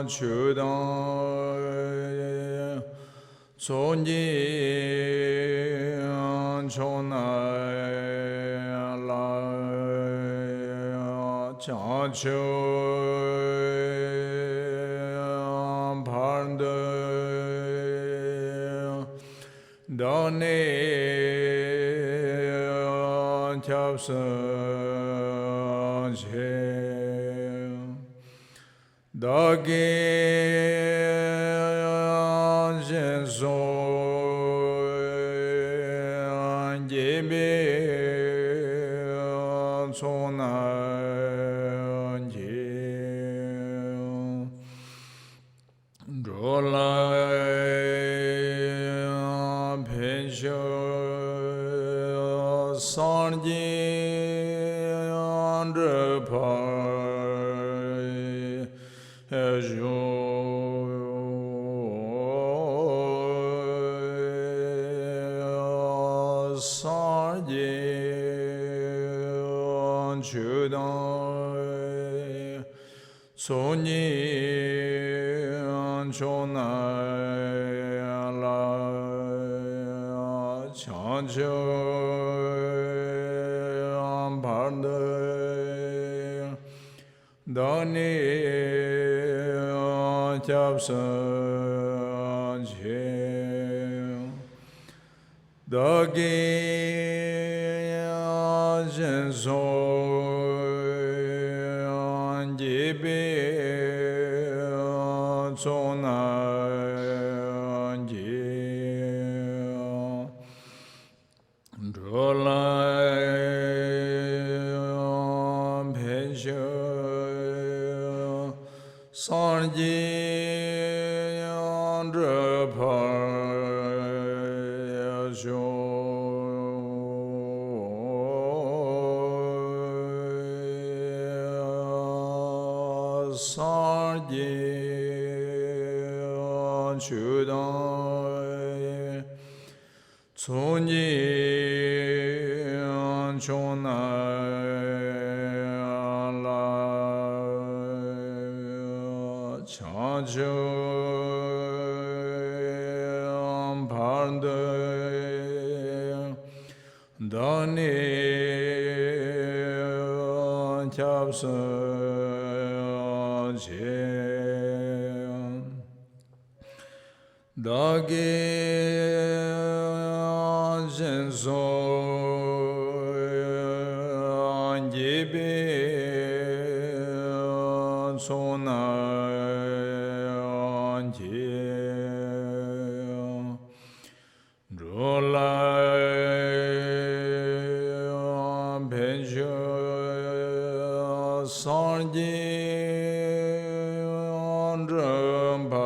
주당 존지 존나라 자주 반대 너네 잡서제 덕에 전소 예배 손안지 롤라 펜셔 산지 안드파 주당 손이 존나라 자주 반대 너니 잡선지 덕이 전소 예배 손안지 롤라 펜셔 산지 안드파 sarje 주당 손이 존나라 자주 반대 너네 잡서제 덕에 전소 예배 손안지 롤라 펜셔 산지 안드파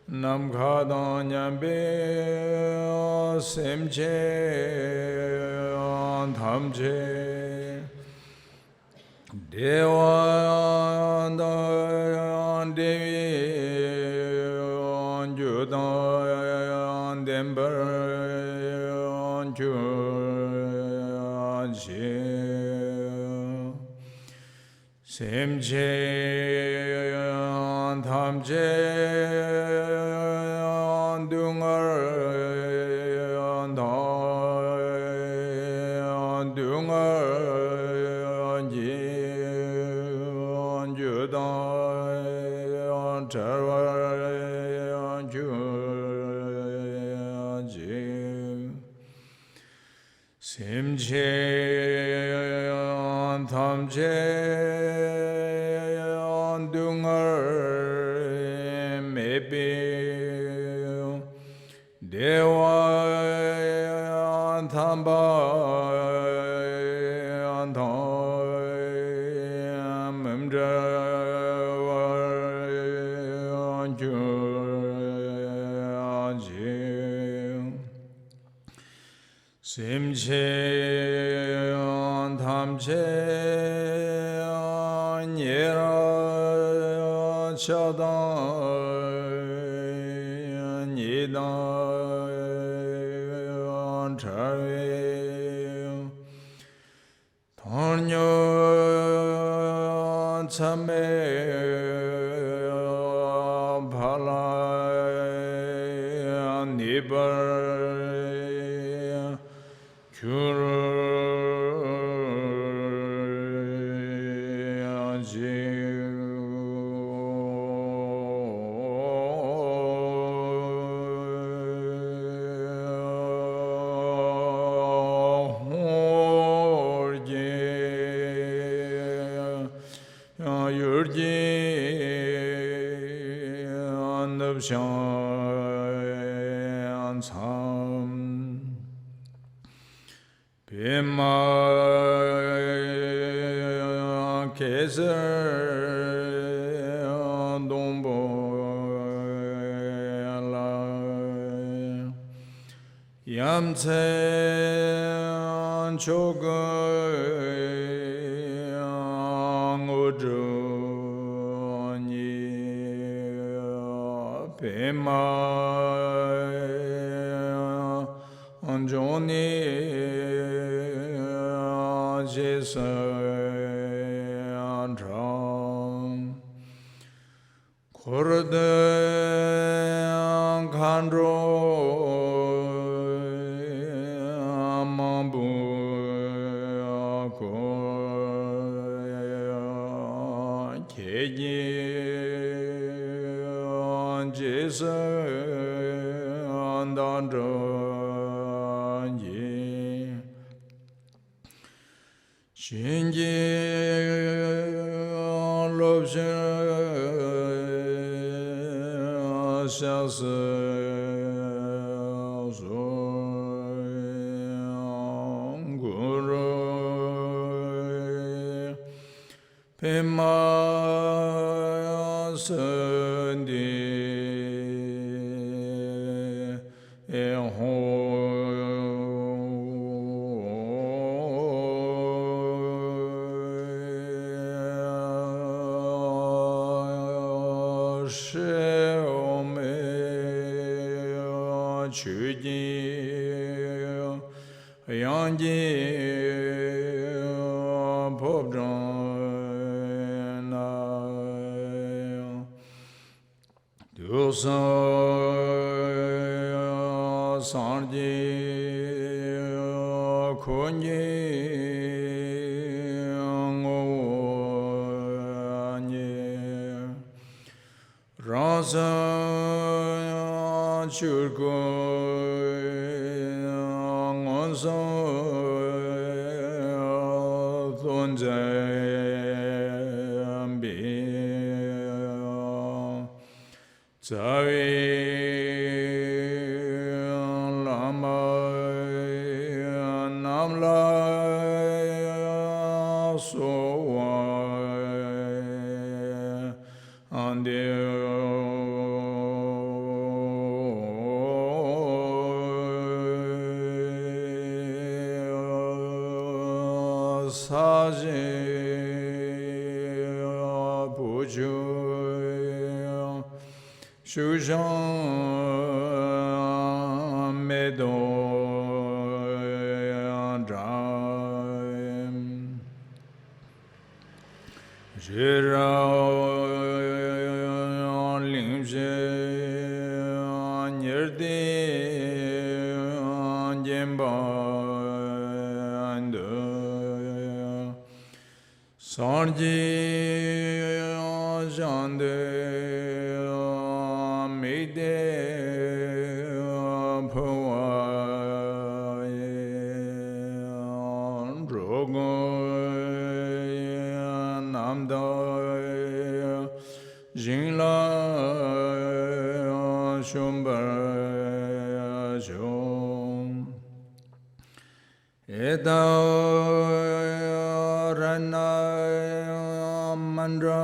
남가다냠베 셈제 담제 대완단 대위 주단 덴버 주지 셈제 담제 심지연 탐지연 등을 매비 대원 탐반 탐음자원 주지 심지연 탐지연 예라 차단 Yidan Chari Tanyo Tsame Bhala Nibar Yamtse chogang udroni pema anjoni jesa andram korde khandro Shinji lobshe shase guru pema sandi Sanji Konyi Ngoni Rasa Churko Ngonsa Thonjambi Zawi Shushan Medon Dram Jiran Limshe Nirdi Jemband Sarji Jande Rana Mandala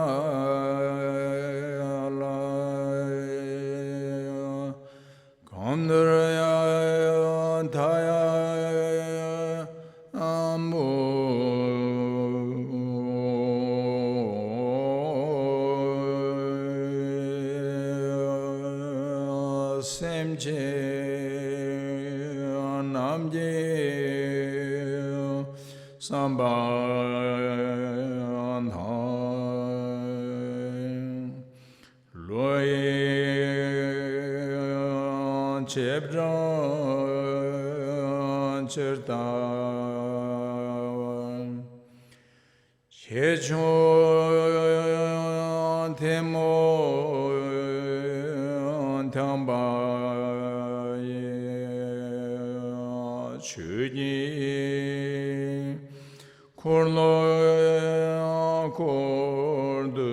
Kondrya Thaya Amu semche namje sambandhan loye chebran chertan chechon temon tambaye chuni korlo kordu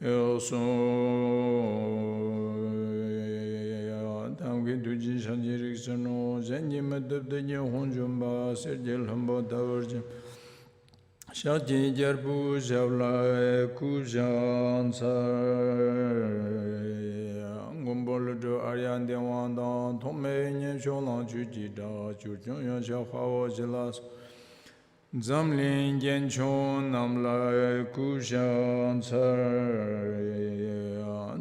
elson tamge duji sanjirik sano zenji madabdanya honjumba serjel hambo davarjim Shakti jarbu shavla kujan sar Gumboludu aryan dewandan Tome nye sholan chujida Churchon yasha hawa jilas Zamlin genchon namla kujan sar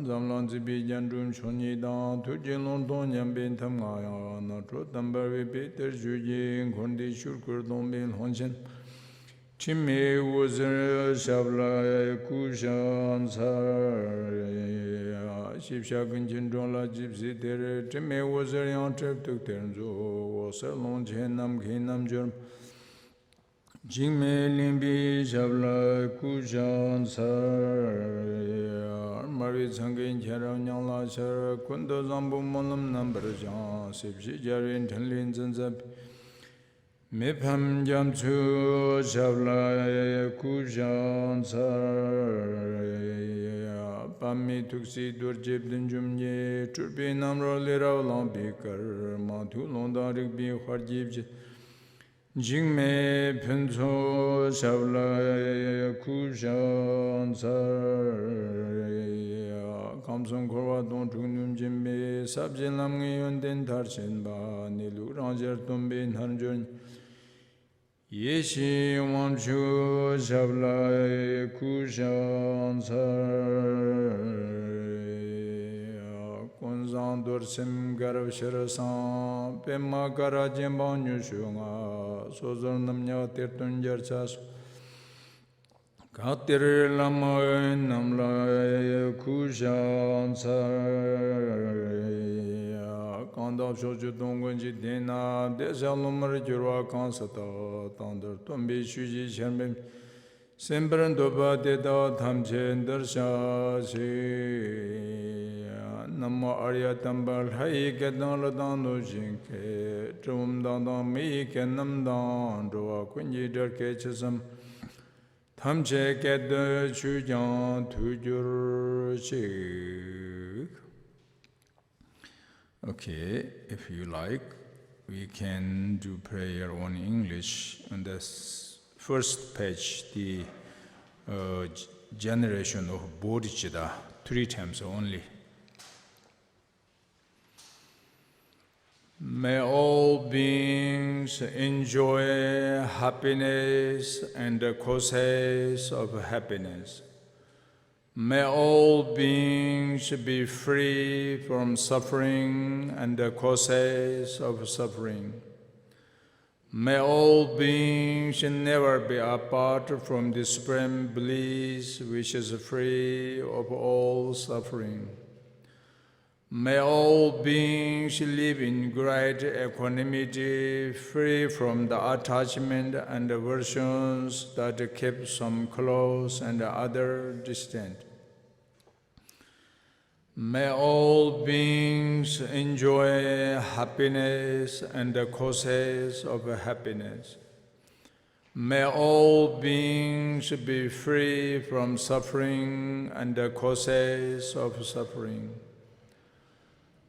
Zamlan zibi jandrum shonyidan Tujilon don yambin tamgaya Natro tambarvi peter jujin Kondi shurkur dombin honshin Chime wuzir shabla kushan sar Shibsha gunjin donla jibsi tere Chime wuzir yang trep tuk terenzo Wasar long chen nam khin nam jurm Chime limbi shabla kushan sar Marvi tsangin charaw nyang la sar Kundo zambu molam nambar jan Shibshi jarin tenlin zanzab Mipham jamchu shavla kujan sar Pami tuksi durjib dinjumye Turbi namro lirav lang bikar Mathu londarik bi kharjib jit Jingme pincho shavla kujan sar Kamsong korwa don chungnum jimbe Sabjin lamngi yonden tarshin ba Nilu ranjar tumbe narjun Yeshi wamshu shavla kushan sar Kunzan dursim garav shirasan Pema kara jimban yushunga Sozor namnya tirtun jarchas Katir lama namla kushan sar Kandab shochu dongun jidena Desha lumar jirwa kansata Tandar tumbi shuji shermim Sembran doba deda thamchen darsha si Namo arya tambal hai kedan ladan do jinke Trum dandan mi kenam dan Dwa kunji dar kechasam Thamche ked chujan tujur shik Okay, if you like, we can do prayer on English on this first page, the generation of bodhicitta, 3 times only. May all beings enjoy happiness and the causes of happiness. May all beings be free from suffering and the causes of suffering. May all beings never be apart from the supreme bliss which is free of all suffering. May all beings live in great equanimity, free from the attachment and aversions that keep some close and other distant. May all beings enjoy happiness and the causes of happiness. May all beings be free from suffering and the causes of suffering.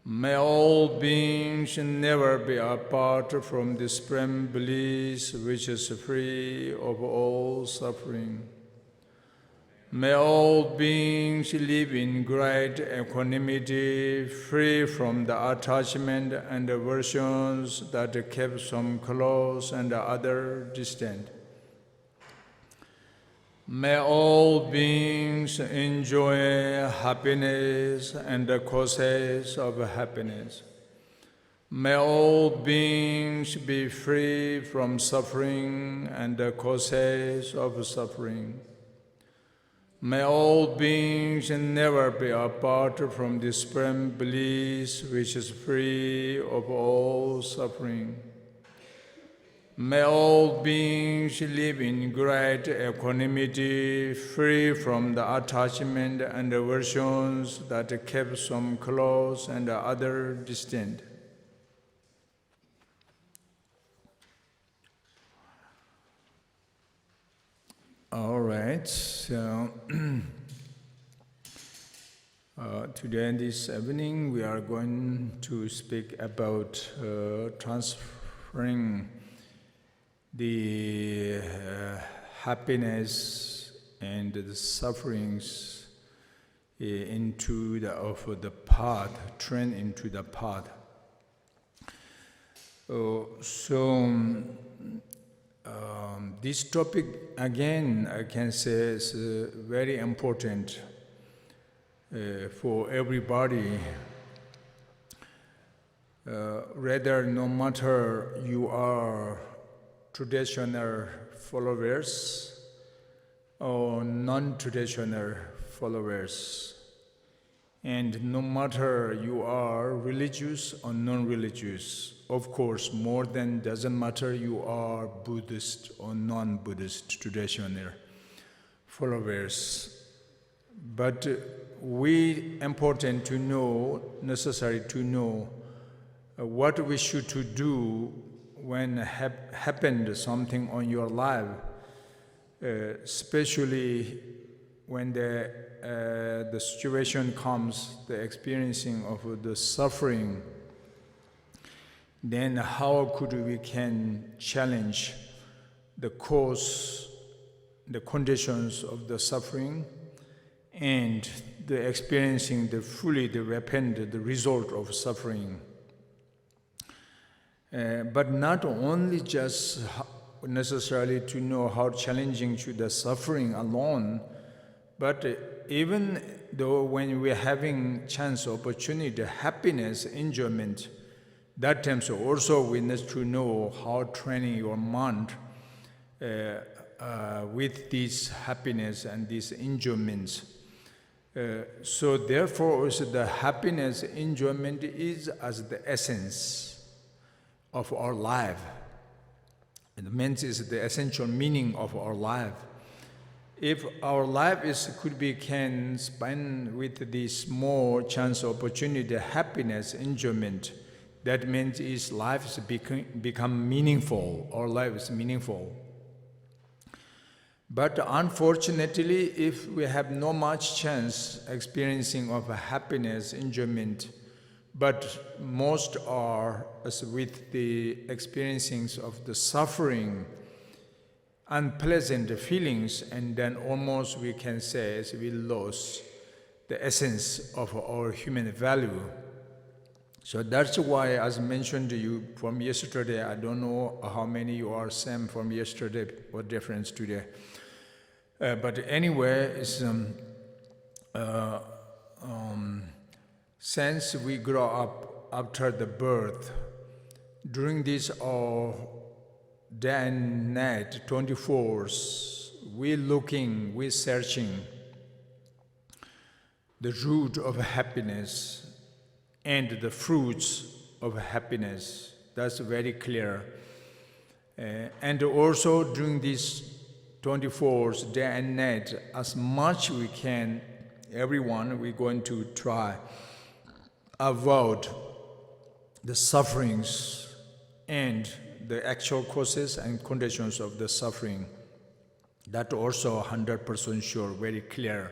May all beings never be apart from the supreme bliss which is free of all suffering. May all beings live in great equanimity, free from the attachment and aversions that keep some close and other distant. May all beings enjoy happiness and the causes of happiness. May all beings be free from suffering and the causes of suffering. May all beings never be apart from the supreme bliss which is free of all suffering. May all beings live in great equanimity, free from the attachment and aversions that keep some close and other distant. All right, so today, this evening, we are going to speak about transferring the happiness and the sufferings into the path, train into the path. This topic, again, I can say is very important for everybody. Rather, no matter you are traditional followers or non-traditional followers, and no matter you are religious or non-religious, of course, more than doesn't matter you are Buddhist or non-Buddhist traditional followers. But important to know, necessary to know what we should to do when happened something on your life, especially when the situation comes, the experiencing of the suffering. Then how could we can challenge the cause, the conditions of the suffering, and the experiencing the result of suffering. But not only just necessarily to know how challenging to the suffering alone, but even though when we're having chance, opportunity, happiness, enjoyment, that times also we need to know how training your mind with this happiness and these enjoyments. So therefore also the happiness, enjoyment is as the essence of our life. It means is the essential meaning of our life. If our life can spend with this more chance, opportunity, happiness, enjoyment, that means life is become meaningful. Our life is meaningful. But unfortunately, if we have no much chance experiencing of happiness, enjoyment, but most are with the experiencings of the suffering, unpleasant feelings, and then almost we can say as we lose the essence of our human value. So that's why, as mentioned to you from yesterday, I don't know how many you are same from yesterday or difference today. But anyway, it's, since we grow up after the birth, during this day and night, 24 hours, we're searching the root of happiness and the fruits of happiness. That's very clear. And also during these 24 hours, day and night, as much we can, everyone, we're going to try avoid the sufferings and the actual causes and conditions of the suffering. That also 100% sure, very clear.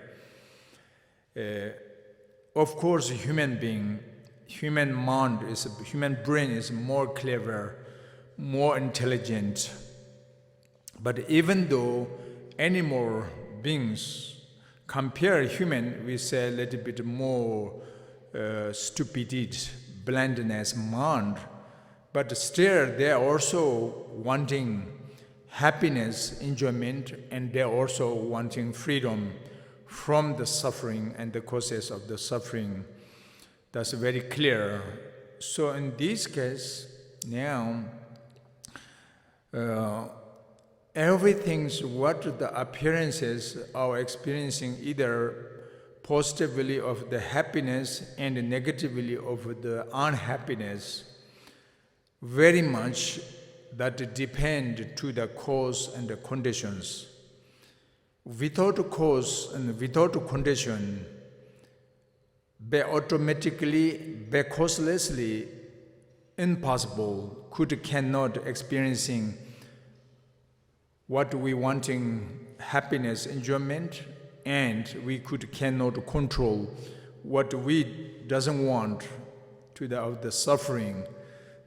Of course, human brain is more clever, more intelligent. But even though animal beings compare human, we say a little bit more stupidity, blindness, mind, but still they are also wanting happiness, enjoyment, and they're also wanting freedom from the suffering and the causes of the suffering. That's very clear. So in this case, now, everything's what the appearances are experiencing, either positively of the happiness and negatively of the unhappiness, very much that depend to the cause and the conditions. Without cause and without condition, be automatically, be causelessly, impossible, cannot experiencing what we wanting, happiness, enjoyment, and we cannot control what we doesn't want to the suffering.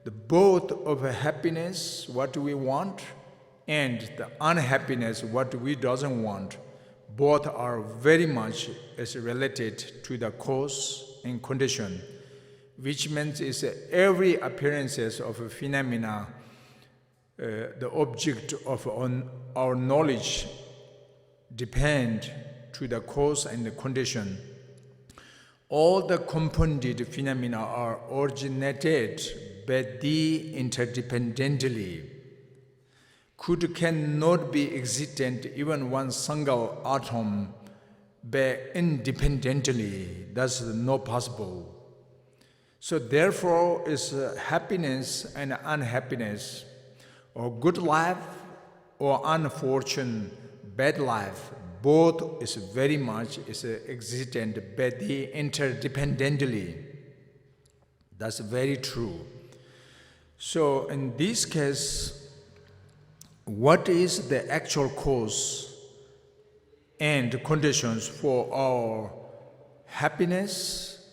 The both of happiness, what we want, and the unhappiness, what we doesn't want, both are very much is related to the cause and condition, which means is every appearances of a phenomena, the object of our knowledge depend to the cause and the condition. All the compounded phenomena are originated by the interdependently, cannot be existent even one single atom by independently. That's not possible. So therefore is happiness and unhappiness, or good life or unfortunate bad life, both is very much is existent by the interdependently. That's very true. So in this case, what is the actual cause and conditions for our happiness,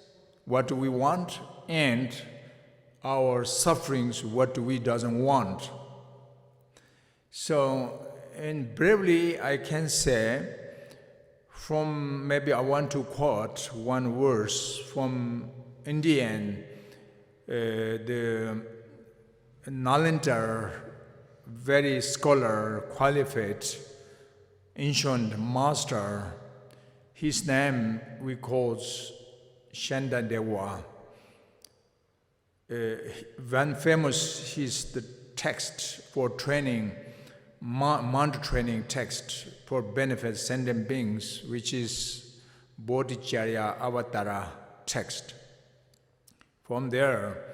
what we want, and our sufferings, what we doesn't want? So, in briefly, I can say, from maybe I want to quote one verse from Indian, the Nalanda, very scholar, qualified, ancient master. His name we call Shandadewa. One famous, he's the text for training, mantra training text for benefit sentient beings, which is bodhicittamalta text. From there,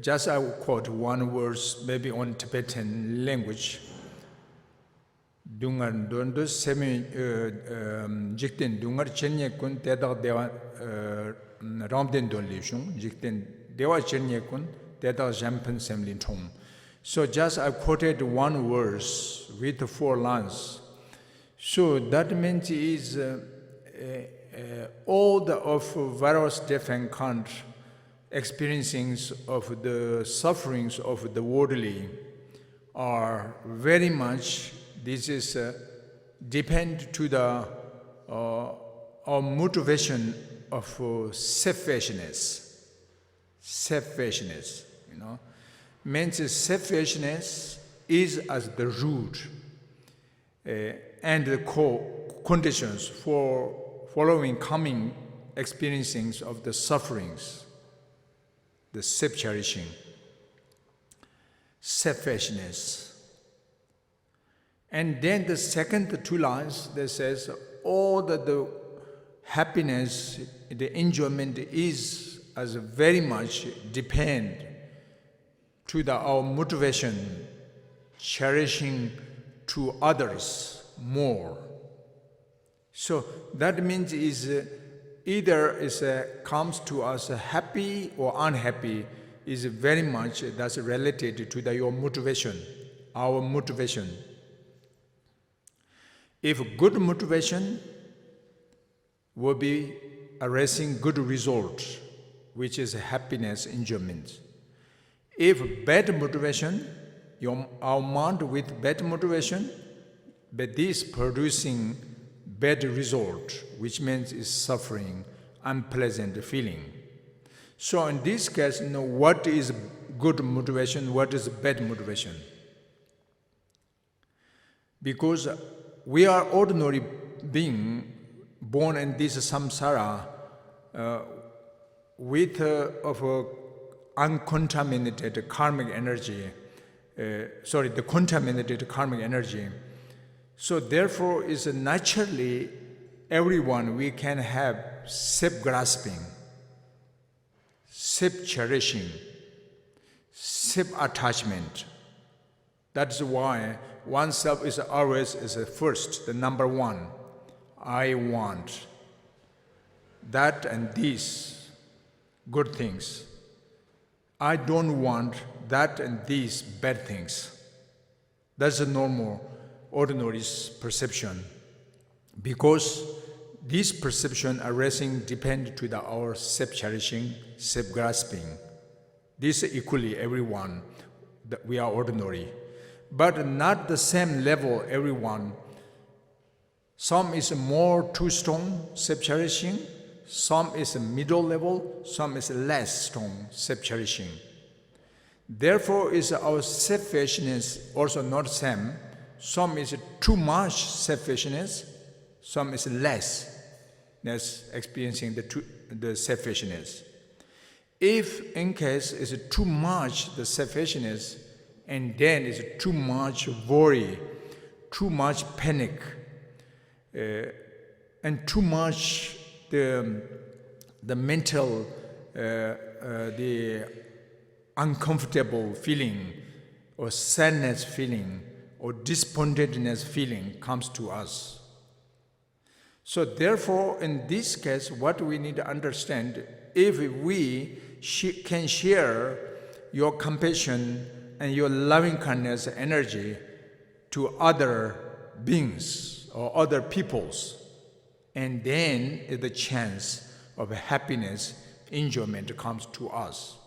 just I will quote one verse, maybe on Tibetan language. Dungar dondo semi jikten dungar chenye kun teda dewa ramden dolli shung jikten dewa chenye kun teda jampen semlin tom. So just I quoted one verse with 4 lines. So that means is all the of various different kind experiencings of the sufferings of the worldly are very much, this is depend to the our motivation of selfishness. Selfishness, means selfishness is as the root and the conditions for following coming experiencings of the sufferings. The self-cherishing, selfishness. And then the second 2 lines that says, all the happiness, the enjoyment is as very much depend to our motivation, cherishing to others more. So that means is either is comes to us happy or unhappy is very much that's related to your motivation, our motivation. If good motivation will be arising good result, which is happiness, enjoyment. If bad motivation, our mind with bad motivation, but this producing bad result, which means is suffering, unpleasant feeling. So in this case, what is good motivation, what is bad motivation? Because we are ordinary being born in this samsara with of a uncontaminated karmic energy, the contaminated karmic energy. So therefore is naturally everyone we can have self-grasping, self-cherishing, self-attachment. That's why oneself is always first, the number one. I want that and these good things. I don't want that and these bad things. That's a normal, ordinary perception. Because these perceptions arising depend to our self-cherishing, self-grasping. This equally everyone, that we are ordinary. But not the same level everyone. Some is more too strong, self-cherishing. Some is a middle level, some is less strong, self-cherishing. Therefore, is our selfishness also not same. Some is too much selfishness, some is less experiencing the selfishness. If in case is too much the selfishness, and then is too much worry, too much panic, and too much the mental, the uncomfortable feeling, or sadness feeling, or disappointedness feeling comes to us. So therefore, in this case, what we need to understand, if we can share your compassion and your loving kindness energy to other beings or other peoples, and then the chance of happiness, enjoyment comes to us.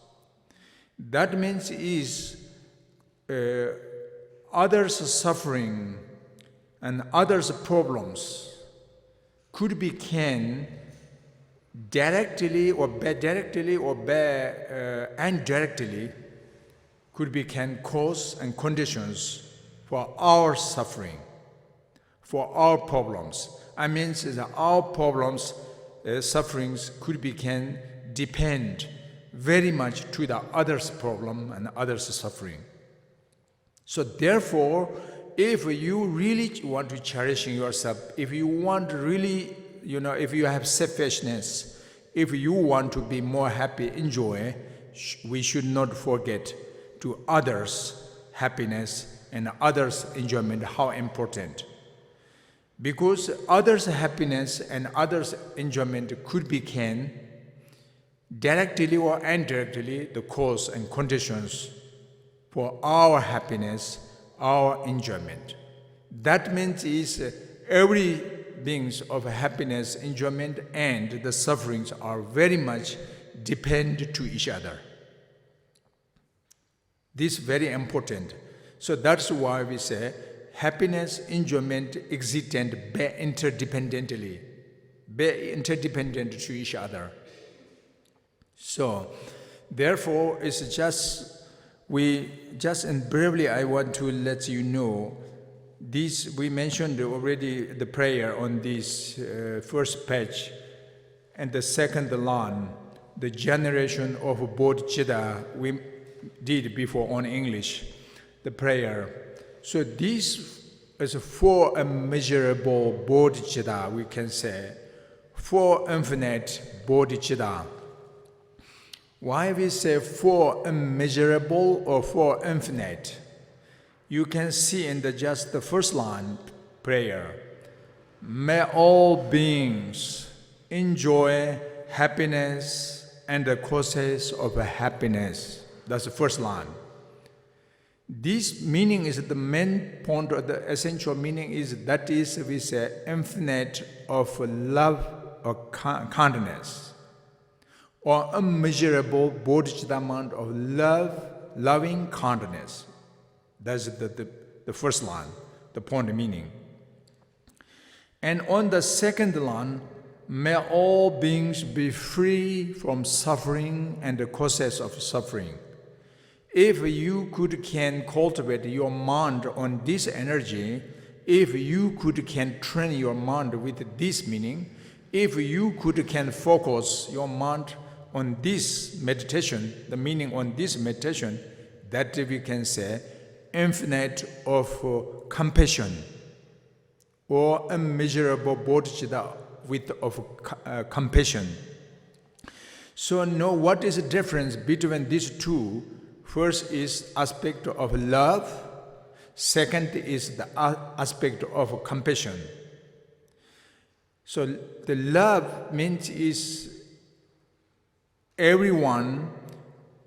That means is others' suffering and others' problems could be directly or indirectly could be cause and conditions for our suffering, for our problems. I mean, our problems, sufferings could depend very much to the other's problem and others' suffering. So therefore, if you really want to cherish yourself, if you want really, if you have selfishness, if you want to be more happy, enjoy, we should not forget to others' happiness and others' enjoyment, how important. Because others' happiness and others' enjoyment could become directly or indirectly the cause and conditions for our happiness, our enjoyment. That means is every things of happiness, enjoyment, and the sufferings are very much depend to each other. This is very important. So that's why we say happiness, enjoyment exist and be interdependent to each other. So therefore, it's just and briefly I want to let you know this. We mentioned already the prayer on this first page, and the second line, the generation of bodhicitta, we did before on English, the prayer. So this is four immeasurable bodhicitta, we can say, four infinite bodhicitta. Why we say four immeasurable or four infinite? You can see in just the first line prayer, may all beings enjoy happiness and the causes of happiness. That's the first line. This meaning is the main point, or the essential meaning is that is, we say, infinite of love or kindness, or immeasurable bodhicitta amount of loving kindness. That's the first line, the point meaning. And on the second line, may all beings be free from suffering and the causes of suffering. If you can cultivate your mind on this energy, if you can train your mind with this meaning, if you can focus your mind on this meditation, the meaning on this meditation, that we can say infinite of compassion or immeasurable bodhicitta of compassion. So know what is the difference between these two. First is aspect of love, second is the aspect of compassion. So the love means is everyone,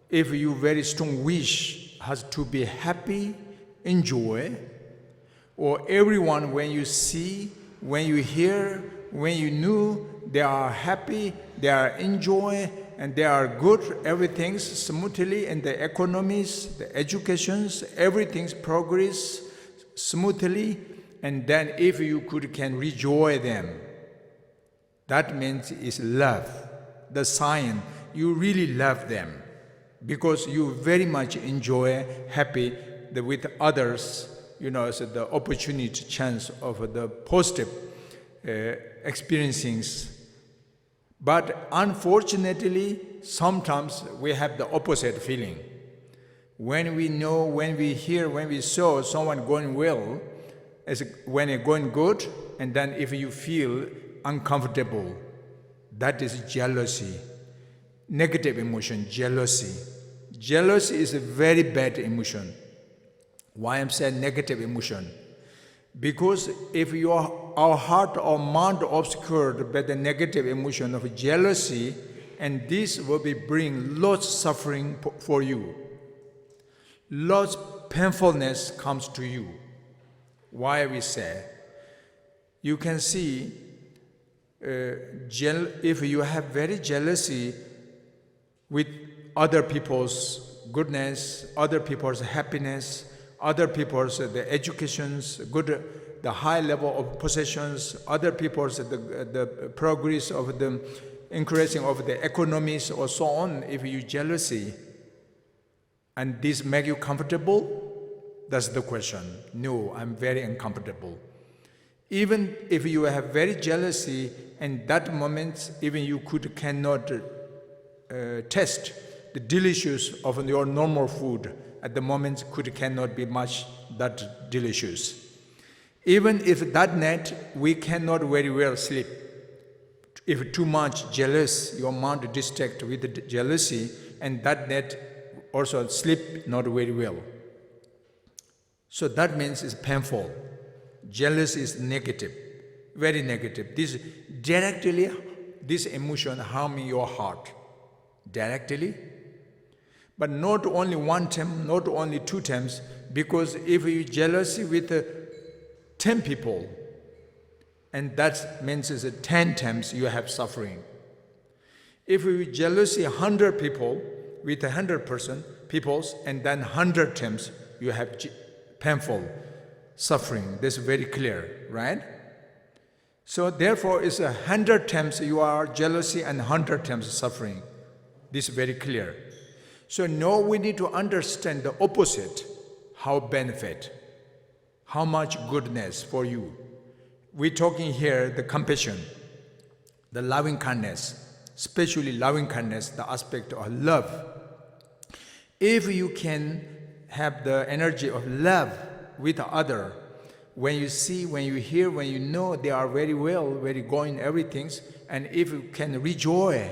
if you very strong wish, has to be happy, enjoy, or everyone when you see, when you hear, when you know, they are happy, they are enjoy, and they are good, everything's smoothly in the economies, the educations, everything's progress smoothly, and then if you can rejoice them, that means is love. The sign you really love them because you very much enjoy, happy with others, so the opportunity, chance of the positive experiencings. But unfortunately, sometimes we have the opposite feeling. When we know, when we hear, when we saw someone going well, when it's going good, and then if you feel uncomfortable, that is jealousy. Negative emotion, jealousy. Jealousy is a very bad emotion. Why I'm saying negative emotion? Because if our heart or mind obscured by the negative emotion of jealousy, and this will bring lots of suffering for you. Lots of painfulness comes to you. Why we say? You can see, if you have very jealousy with other people's goodness, other people's happiness, other people's the educations, the high level of possessions, other people's the progress of the increasing of the economies or so on, if you jealousy, and this make you comfortable, that's the question. No, I'm very uncomfortable. Even if you have very jealousy, in that moment, even you cannot taste the delicious of your normal food. At the moment, cannot be much that delicious. Even if that night we cannot very well sleep. If too much jealous, your mind distracted with the jealousy, and that night also sleep not very well. So that means it's painful. Jealousy is negative, very negative. This directly, this emotion harming your heart, directly. But not only one time, not only two times, because if you jealousy with 10 people, and that means it's 10 times you have suffering. If you jealousy 100 people with 100 peoples, and then 100 times you have painful suffering. This is very clear, right? So therefore, it's 100 times you are jealousy and 100 times suffering. This is very clear. So now we need to understand the opposite, how benefit, how much goodness for you. We're talking here the compassion, the loving kindness, especially loving kindness, the aspect of love. If you can have the energy of love with other, when you see, when you hear, when you know they are very well, very going everything, and if you can rejoice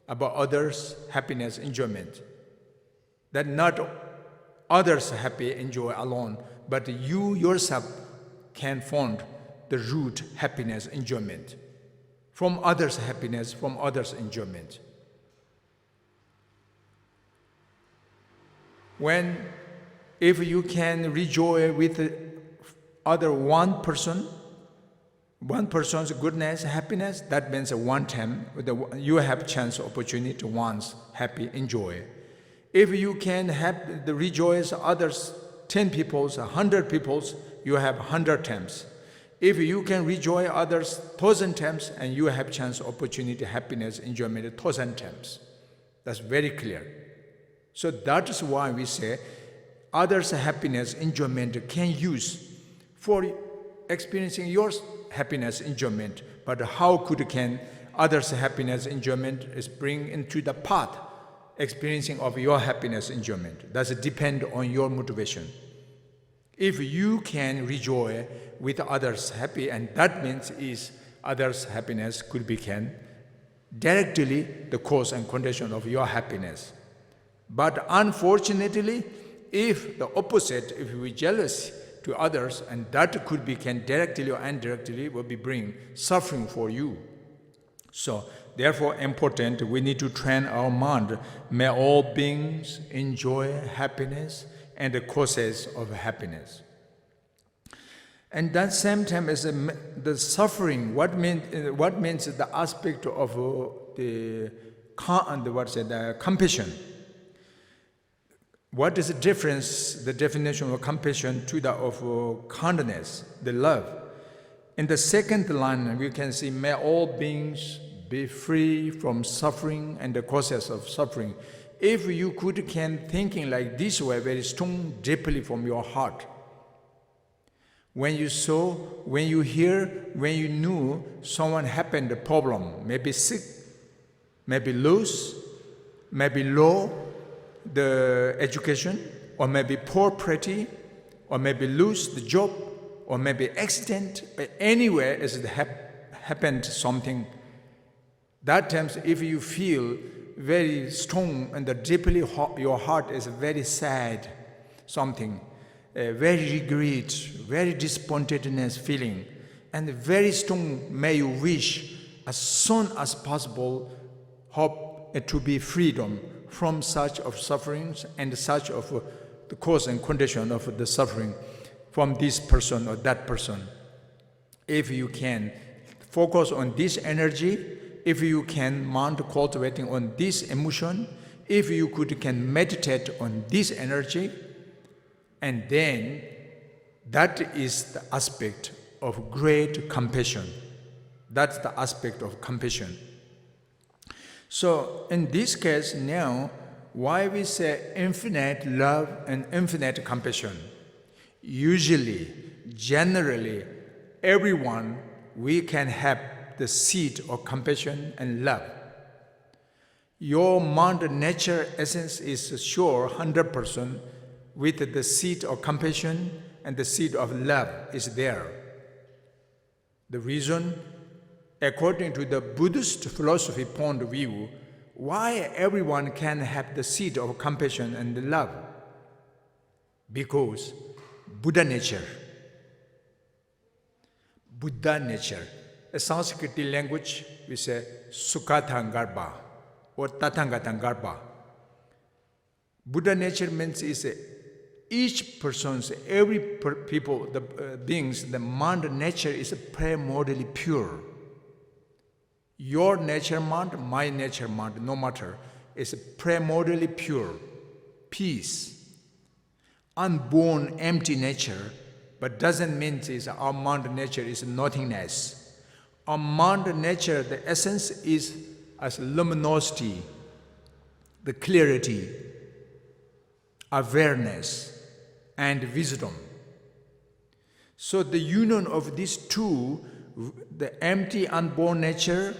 about others' happiness, enjoyment, that not others happy, enjoy alone, but you yourself can find the root happiness, enjoyment from others' happiness, from others' enjoyment. If you can rejoice with other one person's goodness, happiness, that means one time you have chance, opportunity to once happy, enjoy. If you can have the rejoice others 10 peoples, 100 peoples, you have 100 times. If you can rejoice others 1,000 times, and you have chance, opportunity, happiness, enjoyment 1,000 times. That's very clear. So that is why we say others' happiness, enjoyment can use for experiencing your happiness, enjoyment. But how can others' happiness, enjoyment is bring into the path, experiencing of your happiness, enjoyment? Does it depend on your motivation? If you can rejoice with others' happy, and that means is others' happiness can directly the cause and condition of your happiness. But unfortunately, if the opposite, if we jealous to others, and that can directly or indirectly will be bring suffering for you. So therefore important, we need to train our mind. May all beings enjoy happiness and the causes of happiness. And that same time is the suffering. What means the aspect of the compassion? What is the difference, the definition of compassion to that of kindness, the love? In the second line, we can see, may all beings be free from suffering and the causes of suffering. If you can thinking like this way, very strong, deeply from your heart. When you saw, when you hear, when you knew someone happened a problem, maybe sick, maybe lose, maybe low, the education, or maybe poor pretty, or maybe lose the job, or maybe accident, but anywhere is it happened something. That times if you feel very strong and deeply your heart is very sad, something, very regret, very disappointedness feeling, and very strong may you wish as soon as possible hope to be freedom from such of sufferings and such of the cause and condition of the suffering from this person or that person. If you can focus on this energy, if you can mind cultivating on this emotion, if you can meditate on this energy, and then that is the aspect of great compassion. That's the aspect of compassion. So in this case now, why we say infinite love and infinite compassion? Usually, generally, everyone, we can have the seed of compassion and love. Your mind nature essence is sure 100% with the seed of compassion and the seed of love is there. The reason, according to the Buddhist philosophy point of view, why everyone can have the seed of compassion and love? Because Buddha nature. Buddha nature. A Sanskrit language, we say Sukhatangarbha or Tathangatangarbha. Buddha nature means is each person's, every people, the beings, the mind nature is primordially pure. Your nature mind, my nature mind, no matter, is primordially pure, peace, unborn, empty nature, but doesn't mean is our mind nature is nothingness. Our mind nature, the essence is as luminosity, the clarity, awareness, and wisdom. So the union of these two, the empty unborn nature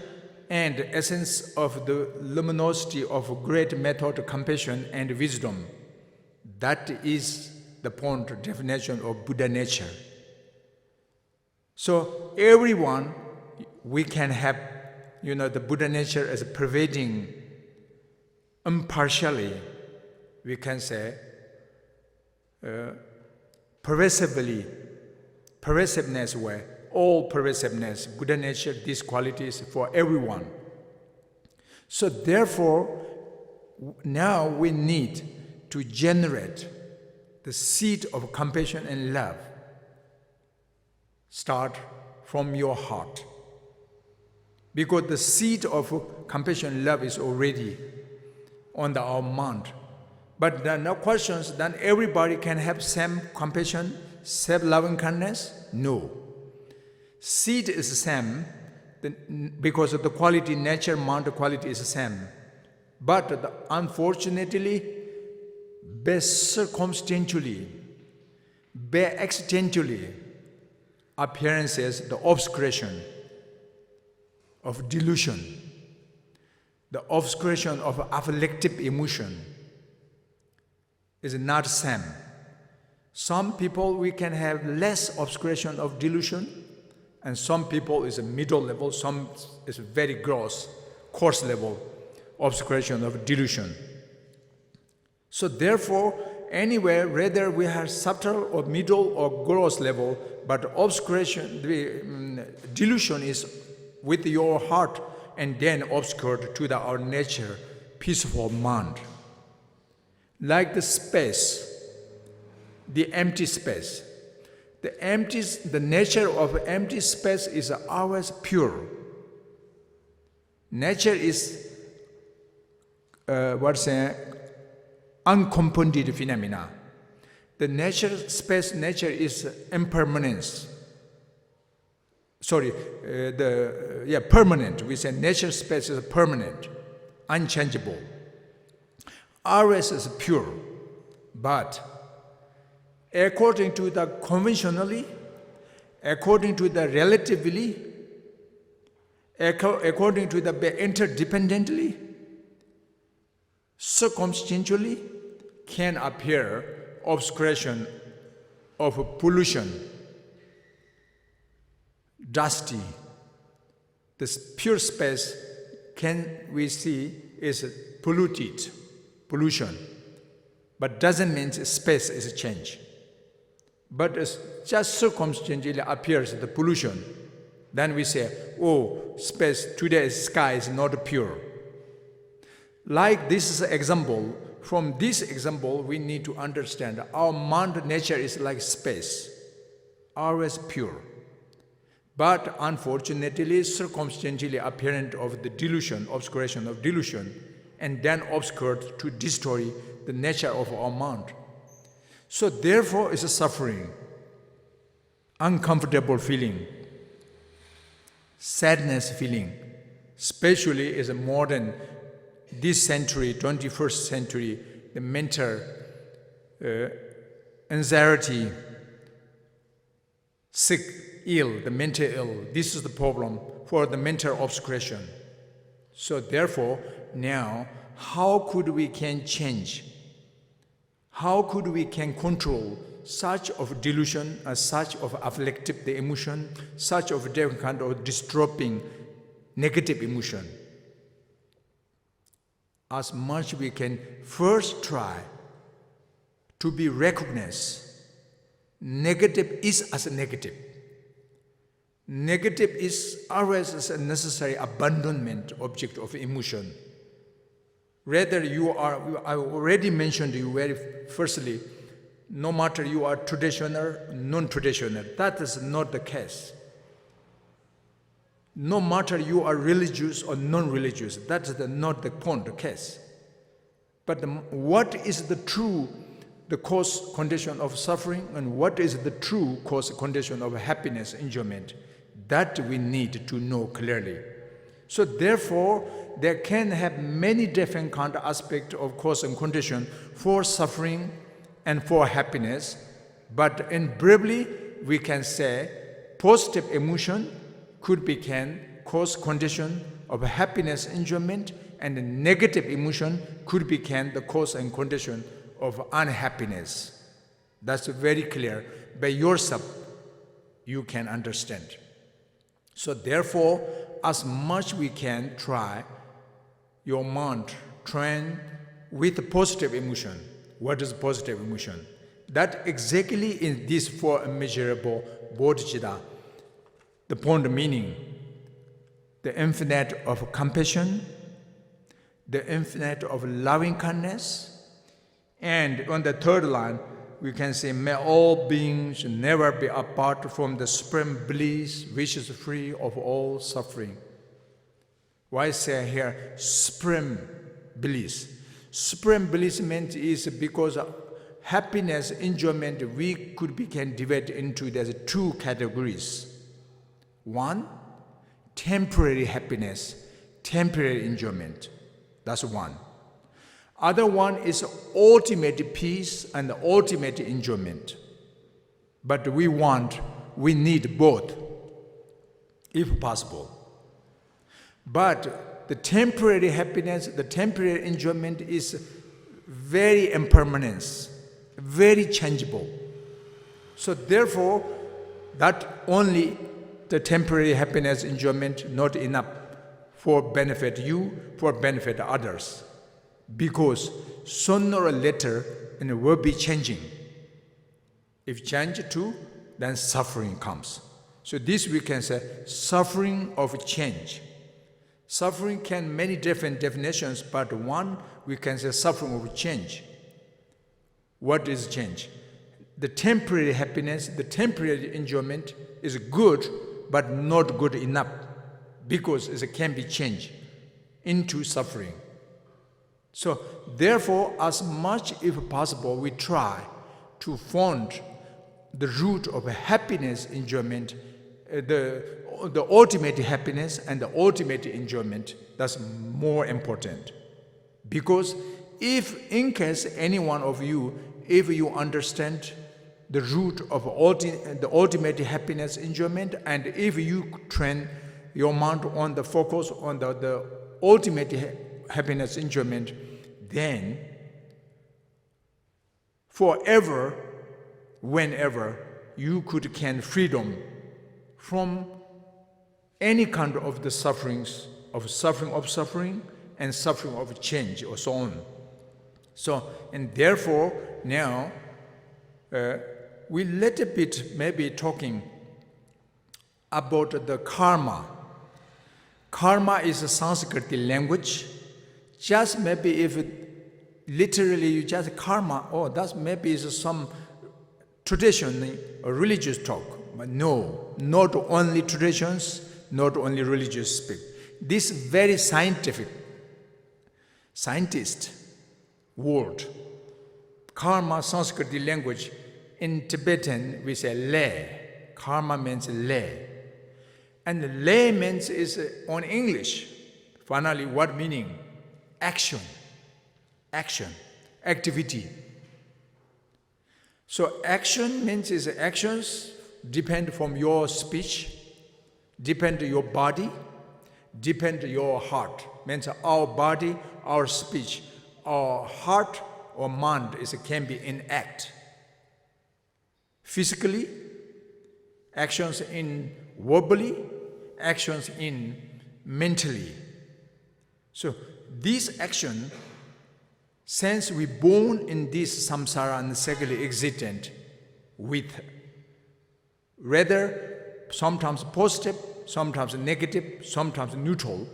and the essence of the luminosity of great method of compassion and wisdom, that is the point of definition of Buddha nature. So everyone, we can have, the Buddha nature as pervading impartially, we can say, pervasiveness way, all pervasiveness, Buddha nature, these qualities for everyone. So therefore, now we need to generate the seed of compassion and love. Start from your heart. Because the seed of compassion and love is already on our mind. But there are no questions that everybody can have same compassion, same loving kindness. No. Seed is the same because of the quality, nature, mind quality is the same. But unfortunately, by circumstantially, by accidentally, appearances, the obscuration of delusion, the obscuration of afflictive emotion is not same. Some people we can have less obscuration of delusion, and some people is a middle level, some is very gross, coarse level obscuration of delusion. So therefore, anywhere, whether we have subtle or middle or gross level, but obscuration, delusion is with your heart and then obscured to our nature, peaceful mind. Like the space, the empty space. The nature of empty space is always pure. Nature is, uncompounded phenomena. The nature is impermanence. Permanent. We say nature space is permanent, unchangeable. Ours is pure, but according to the conventionally, according to the relatively, according to the interdependently, circumstantially, can appear obscuration of pollution, dusty. This pure space we see is pollution, but doesn't mean space is change. But it's just circumstantially appears the pollution. Then we say, oh, space, today's sky is not pure. Like this is an example. From this example, we need to understand our mind nature is like space, always pure. But unfortunately, circumstantially apparent of the delusion, obscuration of delusion, and then obscured to destroy the nature of our mind. So therefore is a suffering, uncomfortable feeling, sadness feeling, especially is a modern, this century, 21st century, the mental anxiety, sick, ill, the mental ill. This is the problem for the mental obscuration. So therefore, now, how could we can change? How could we can control such of delusion, such of afflictive the emotion, such of different kind of disturbing negative emotion? As much we can first try to be recognized. Negative is as a negative. Negative is always as a necessary abandonment object of emotion. Rather I already mentioned you very firstly, no matter you are traditional, non-traditional, that is not the case. No matter you are religious or non-religious, that is not the point, the case. But what is the true, the cause condition of suffering, and what is the true cause condition of happiness, enjoyment, that we need to know clearly. So therefore, there can have many different kind of aspects of cause and condition for suffering and for happiness, but in briefly, we can say positive emotion could become cause condition of happiness, enjoyment, and the negative emotion could become the cause and condition of unhappiness. That's very clear. By yourself, you can understand. So therefore, as much we can try your mind train with positive emotion. What is positive emotion? That exactly in this four immeasurable bodhicitta, the point meaning, the infinite of compassion, the infinite of loving kindness, and on the third line, we can say, may all beings never be apart from the supreme bliss which is free of all suffering. Why say here supreme bliss? Supreme bliss means is because happiness, enjoyment, we can divide into there's two categories. One, temporary happiness, temporary enjoyment. That's one. Other one is ultimate peace and ultimate enjoyment. But we want we need both, if possible. But the temporary happiness, the temporary enjoyment is very impermanent, very changeable. So therefore, that only the temporary happiness, enjoyment, not enough for benefit you, for benefit others. Because sooner or later, it will be changing. If change too, then suffering comes. So this we can say, suffering of change. Suffering can many different definitions, but one we can say suffering of change. What is change? The temporary happiness, the temporary enjoyment is good, but not good enough, because it can be changed into suffering. So therefore, as much if possible, we try to find the root of happiness, enjoyment, the ultimate happiness and the ultimate enjoyment. That's more important. Because if in case any one of you, if you understand the root of the ultimate happiness, enjoyment, and if you train your mind on the focus on the ultimate happiness, enjoyment, then forever, whenever, you could gain freedom from any kind of the sufferings, of suffering, and suffering of change, or so on. So, and therefore, now, we little bit maybe talking about the karma. Karma is a Sanskrit language. Just maybe if literally you just karma, oh, that's maybe is some tradition or religious talk. But no, not only traditions, not only religious speak. This very scientist word, karma, Sanskrit language. In Tibetan, we say le. Karma means le. And le means is on English. Finally, what meaning? Action. Action. Activity. So action means is actions depend from your speech, depend your body, depend your heart. Means our body, our speech, our heart or mind can be in act. Physically, actions in verbally, actions in mentally. So this action, since we born in this samsara and secularly existent with rather sometimes positive, sometimes negative, sometimes neutral,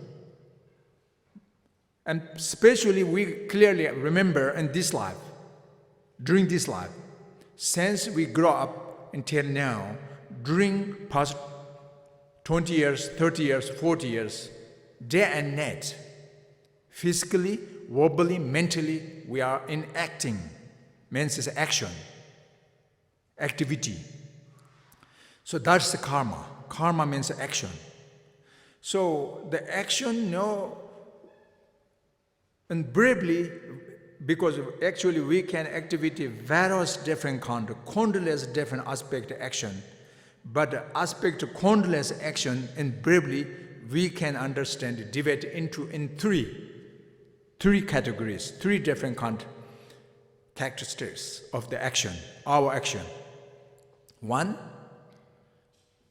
and especially we clearly remember in this life, during this life, since we grow up until now, during past 20 years, 30 years, 40 years, day and night, physically, verbally, mentally, we are enacting. Means is action, activity. So that's the karma. Karma means action. So the action, and bravely, because actually we can activity various different kind, countless different aspect action, but the aspect of countless action and bravely we can understand divide into in three categories, three different kind characteristics of the action, our action. One,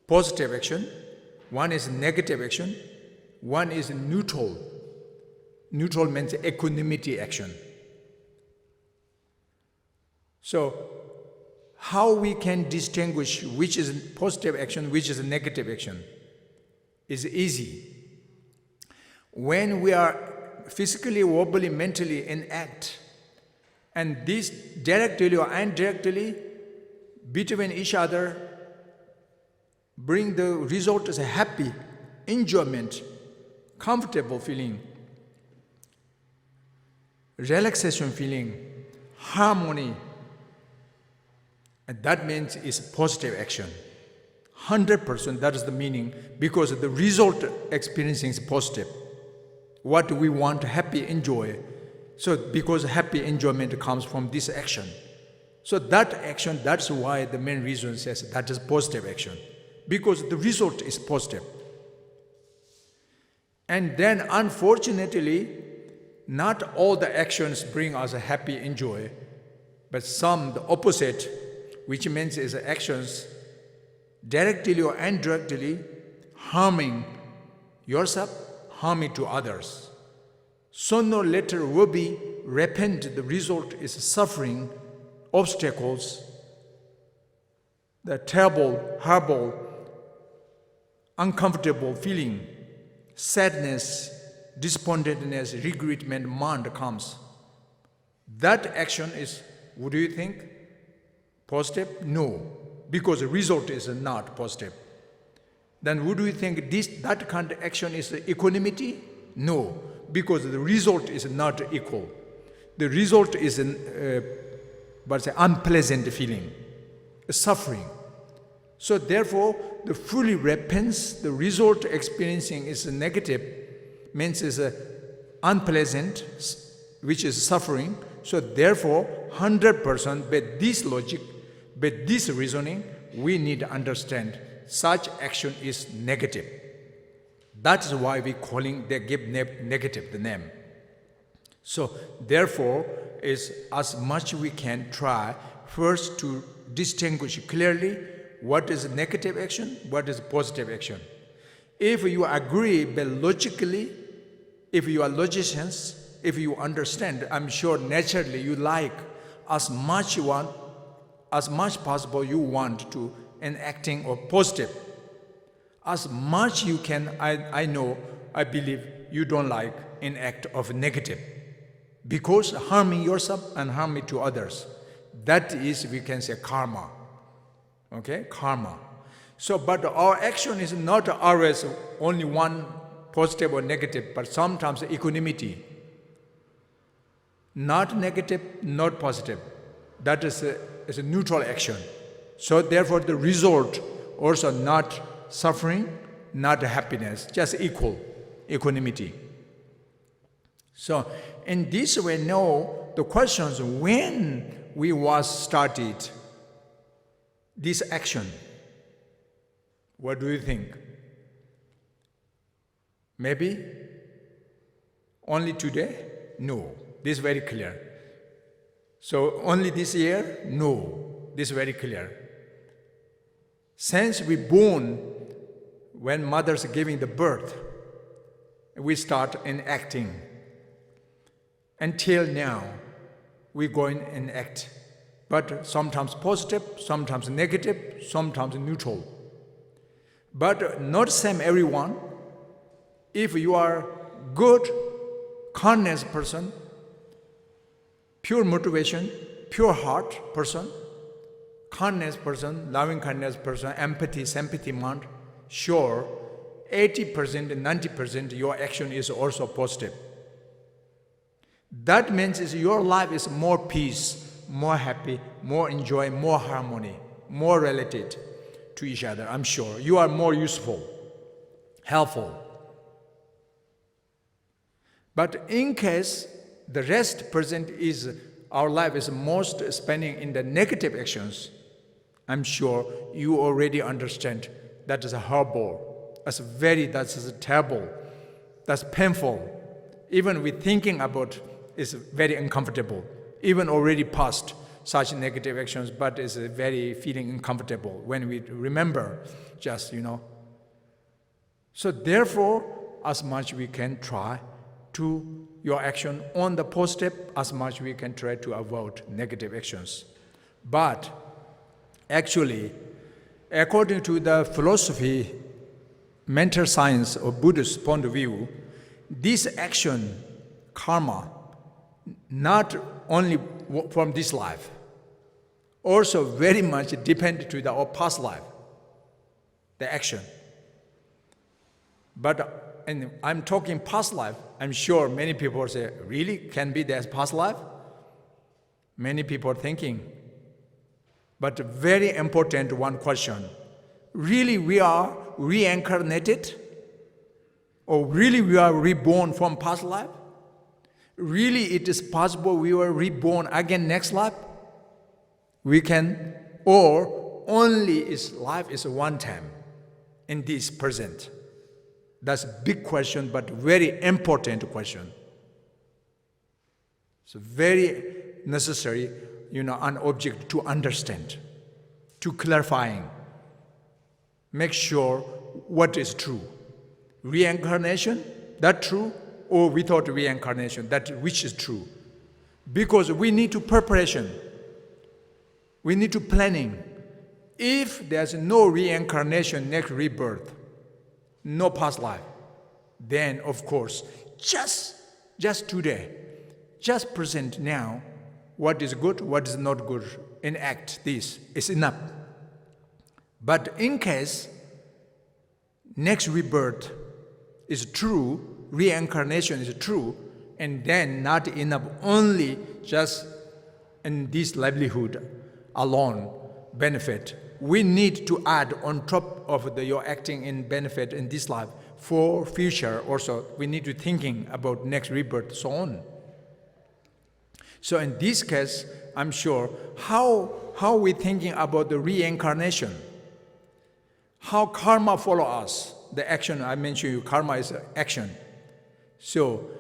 positive action. One is negative action. One is neutral. Neutral means equanimity action. So, how we can distinguish which is positive action, which is negative action is easy. When we are physically, verbally, mentally in act, and this directly or indirectly between each other bring the result as a happy, enjoyment, comfortable feeling, relaxation feeling, harmony. And that means it's positive action. 100% that is the meaning, because the result experiencing is positive. What we want, happy, enjoy. So because happy enjoyment comes from this action. So that action, that's why the main reason says that is positive action, because the result is positive. And then unfortunately, not all the actions bring us a happy enjoy, but some the opposite, which means is actions directly or indirectly harming yourself, harming to others. Sooner or later will be repent, the result is suffering, obstacles, the terrible, horrible, uncomfortable feeling, sadness, despondentness, regretment, mind comes. That action is, what do you think? Positive? No, because the result is not positive. Then would we think that kind of action is equanimity? No, because the result is not equal. The result is an unpleasant feeling, suffering. So therefore, the fully repents, the result experiencing is negative, means is unpleasant, which is suffering. So therefore, 100% by this logic, by this reasoning, we need to understand such action is negative. That is why we calling, they give negative the name. So therefore, is as much we can try first to distinguish clearly what is negative action, what is positive action. If you agree, but logically, if you are logicians, if you understand, I'm sure naturally you like as much you want, as much possible you want to enacting or positive. As much you can, I know, I believe you don't like an act of negative, because harming yourself and harming to others, that is, we can say, karma. Okay, karma. So, but our action is not always only one positive or negative, but sometimes equanimity. Not negative, not positive. That is a neutral action. So therefore the result also not suffering, not happiness, just equal, equanimity. So in this way, now the questions when we was started this action, what do you think? Maybe only today? No, this is very clear. So only this year? No, this is very clear. Since we born, when mothers are giving the birth, we start enacting. Until now, we go in and act. But sometimes positive, sometimes negative, sometimes neutral. But not same everyone. If you are good, kindness person, pure motivation, pure heart person, kindness person, loving kindness person, empathy, sympathy mind, sure, 80% and 90% your action is also positive. That means is your life is more peace, more happy, more enjoy, more harmony, more related to each other, I'm sure. You are more useful, helpful. But in case the rest percent is, our life is most spending in the negative actions, I'm sure you already understand that is horrible, that's terrible, that's painful. Even we thinking about is very uncomfortable. Even already past such negative actions, but it's very feeling uncomfortable when we remember, just, So therefore, as much we can try to your action on the positive, as much we can try to avoid negative actions. But actually, according to the philosophy, mental science or Buddhist point of view, this action, karma, not only from this life, also very much depend to our past life, the action. But and I'm talking past life, I'm sure many people say, really, can be that past life? Many people are thinking. But very important one question, really we are reincarnated? Or really we are reborn from past life? Really it is possible we were reborn again next life? we can, or only is life is one time in this present? That's a big question, but very important question. So very necessary, an object to understand, to clarifying. Make sure what is true. Reincarnation, that true? Or without reincarnation, that which is true? Because we need to preparation. We need to planning. If there's no reincarnation, next rebirth, no past life, then of course, just today, just present now, what is good, what is not good, enact this is enough. But in case next rebirth is true, reincarnation is true, and then not enough only just in this livelihood alone benefit. We need to add on top of your acting in benefit in this life for future also. We need to thinking about next rebirth, so on. So in this case, I'm sure how we thinking about the reincarnation, how karma follow us. The action I mentioned you, karma is action. So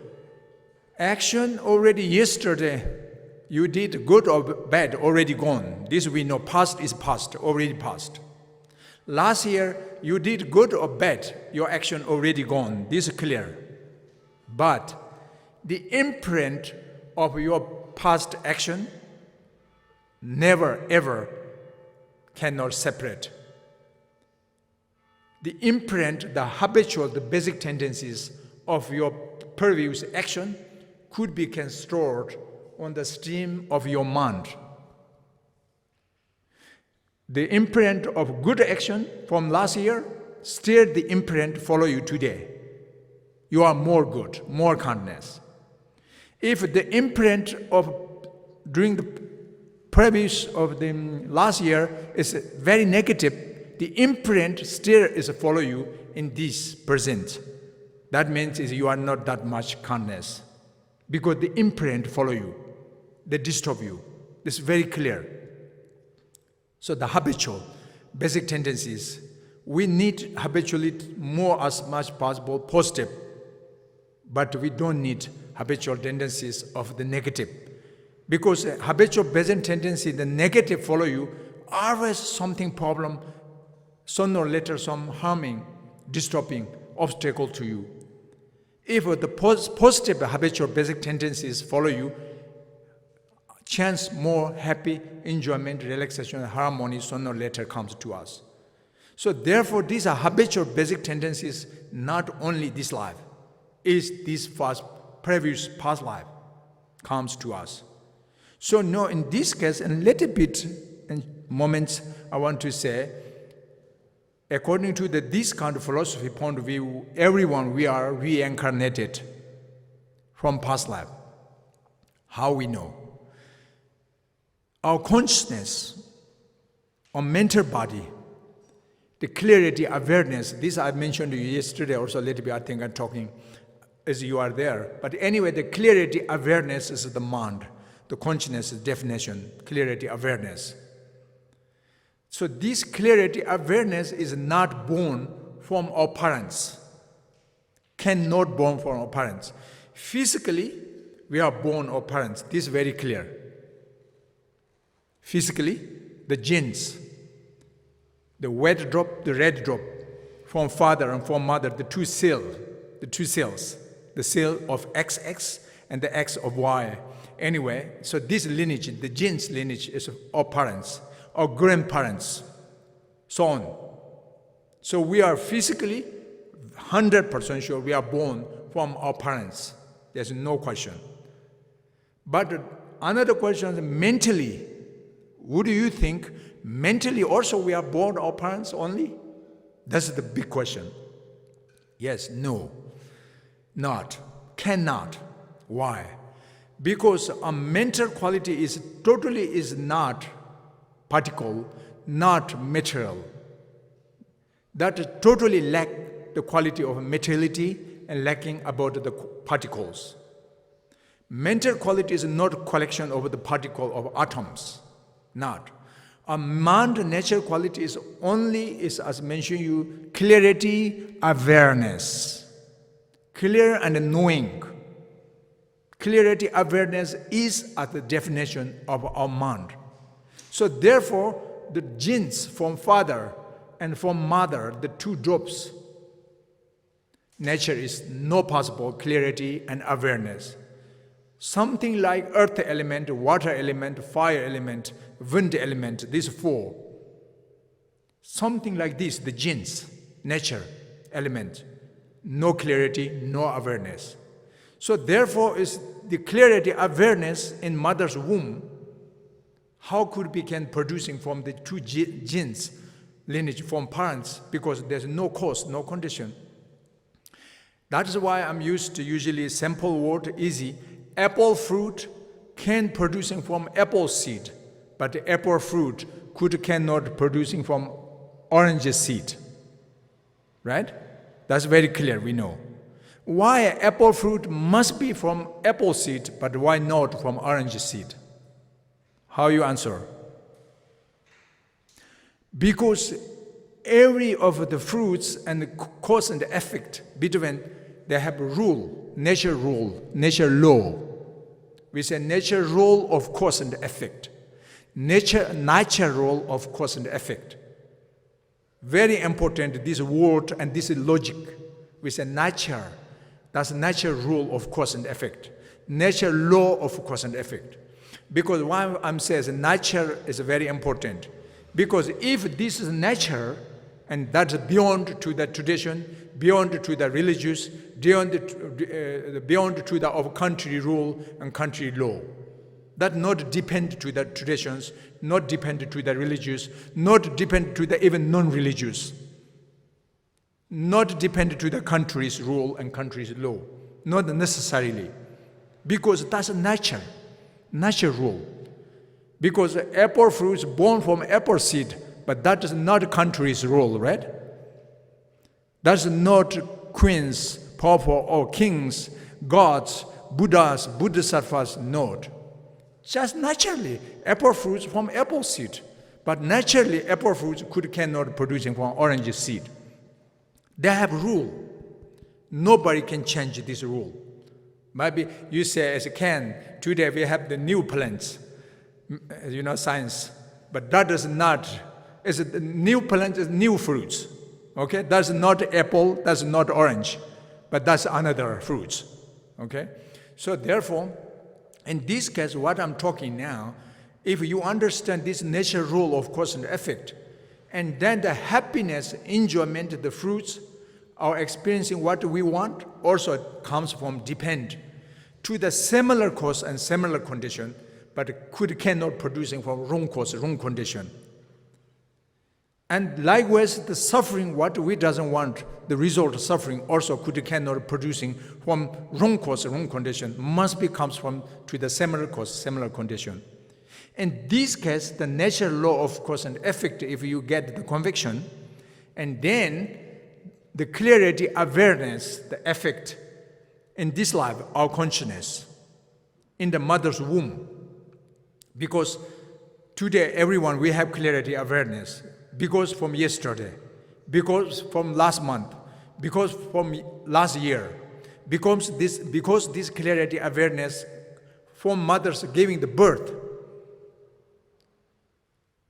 action already yesterday, you did good or bad, already gone. This we know, past is past, already past. Last year, you did good or bad, your action already gone. This is clear. But the imprint of your past action never ever cannot separate. The imprint, the habitual, the basic tendencies of your previous action could be stored on the stream of your mind. The imprint of good action from last year, still the imprint follow you today. You are more good, more kindness. If the imprint of during the previous of the last year is very negative, the imprint still is follow you in this present. That means you are not that much kindness, because the imprint follow you, they disturb you. This is very clear. So the habitual, basic tendencies, we need habitually more as much possible positive, but we don't need habitual tendencies of the negative. Because habitual basic tendency, the negative follow you, always something problem, sooner or later some harming, disturbing, obstacle to you. If the positive habitual basic tendencies follow you, chance more happy, enjoyment, relaxation, harmony sooner or later comes to us. So therefore, these are habitual basic tendencies, not only this life, is this previous past life comes to us. So no, in this case, in a little bit in moments, I want to say, according to this kind of philosophy point of view, everyone, we are reincarnated from past life. How we know? Our consciousness, our mental body, the clarity, awareness, this I mentioned to you yesterday also a little bit, I think I'm talking as you are there. But anyway, the clarity, awareness is the mind. The consciousness is definition, clarity, awareness. So this clarity, awareness is not born from our parents. Cannot born from our parents. Physically, we are born our parents. This is very clear. Physically, the genes, the wet drop, the red drop, from father and from mother, the two cells, the cell of XX and the X of Y. Anyway, so this lineage, the genes lineage is our parents, our grandparents, so on. So we are physically 100% sure we are born from our parents. There's no question. But another question is mentally. Would you think mentally also we are born our parents only? That's the big question. Yes, no, not, cannot. Why? Because a mental quality is not particle, not material. That totally lack the quality of materiality and lacking about the particles. Mental quality is not a collection of the particle of atoms. Not. A mind natural quality is only, is as mentioned you, clarity, awareness. Clear and knowing. Clarity, awareness is at the definition of our mind. So therefore, the genes from father and from mother, the two drops, nature is no possible clarity and awareness. Something like earth element, water element, fire element, wind element, these four. Something like this, the genes, nature element. No clarity, no awareness. So therefore is the clarity, awareness in mother's womb. How could we can producing from the two genes, lineage from parents, because there's no cause, no condition. That is why I'm used to usually simple word, easy. Apple fruit can producing from apple seed, but apple fruit cannot producing from orange seed. Right? That's very clear, we know. Why apple fruit must be from apple seed, but why not from orange seed? How you answer? Because every of the fruits and the cause and effect between, they have rule, nature law. We say nature rule of cause and effect. Nature rule of cause and effect. Very important, this word and this logic. We say nature. That's nature rule of cause and effect. Nature law of cause and effect. Because why I'm saying nature is very important. Because if this is nature, and that's beyond to the tradition, beyond to the religious, beyond to the of country rule and country law. That not depend to the traditions, not depend to the religious, not depend to the even non-religious, not depend to the country's rule and country's law, not necessarily, because that's nature rule. Because apple fruits born from apple seed, but that is not country's rule, right? That's not queens, powerful, or kings, gods, Buddhas, Bodhisattvas, not. Just naturally, apple fruits from apple seed. But naturally, apple fruits cannot producing from orange seed. They have rule. Nobody can change this rule. Maybe you say, as today we have the new plants, science. But that is not, the new plant is new fruits. Okay, that's not apple, that's not orange, but that's another fruits. Okay, so therefore, in this case, what I'm talking now, if you understand this nature rule of cause and effect, and then the happiness, enjoyment, the fruits, are experiencing what we want, also comes from depend to the similar cause and similar condition, but cannot producing from wrong cause, wrong condition. And likewise, the suffering, what we doesn't want, the result of suffering also cannot producing from wrong cause, wrong condition, must be comes from to the similar cause, similar condition. In this case, the natural law of cause and effect, if you get the conviction, and then the clarity, awareness, the effect in this life, our consciousness, in the mother's womb. Because today, everyone, we have clarity, awareness. Because from yesterday, because from last month, because from last year, because this clarity, awareness from mothers giving the birth.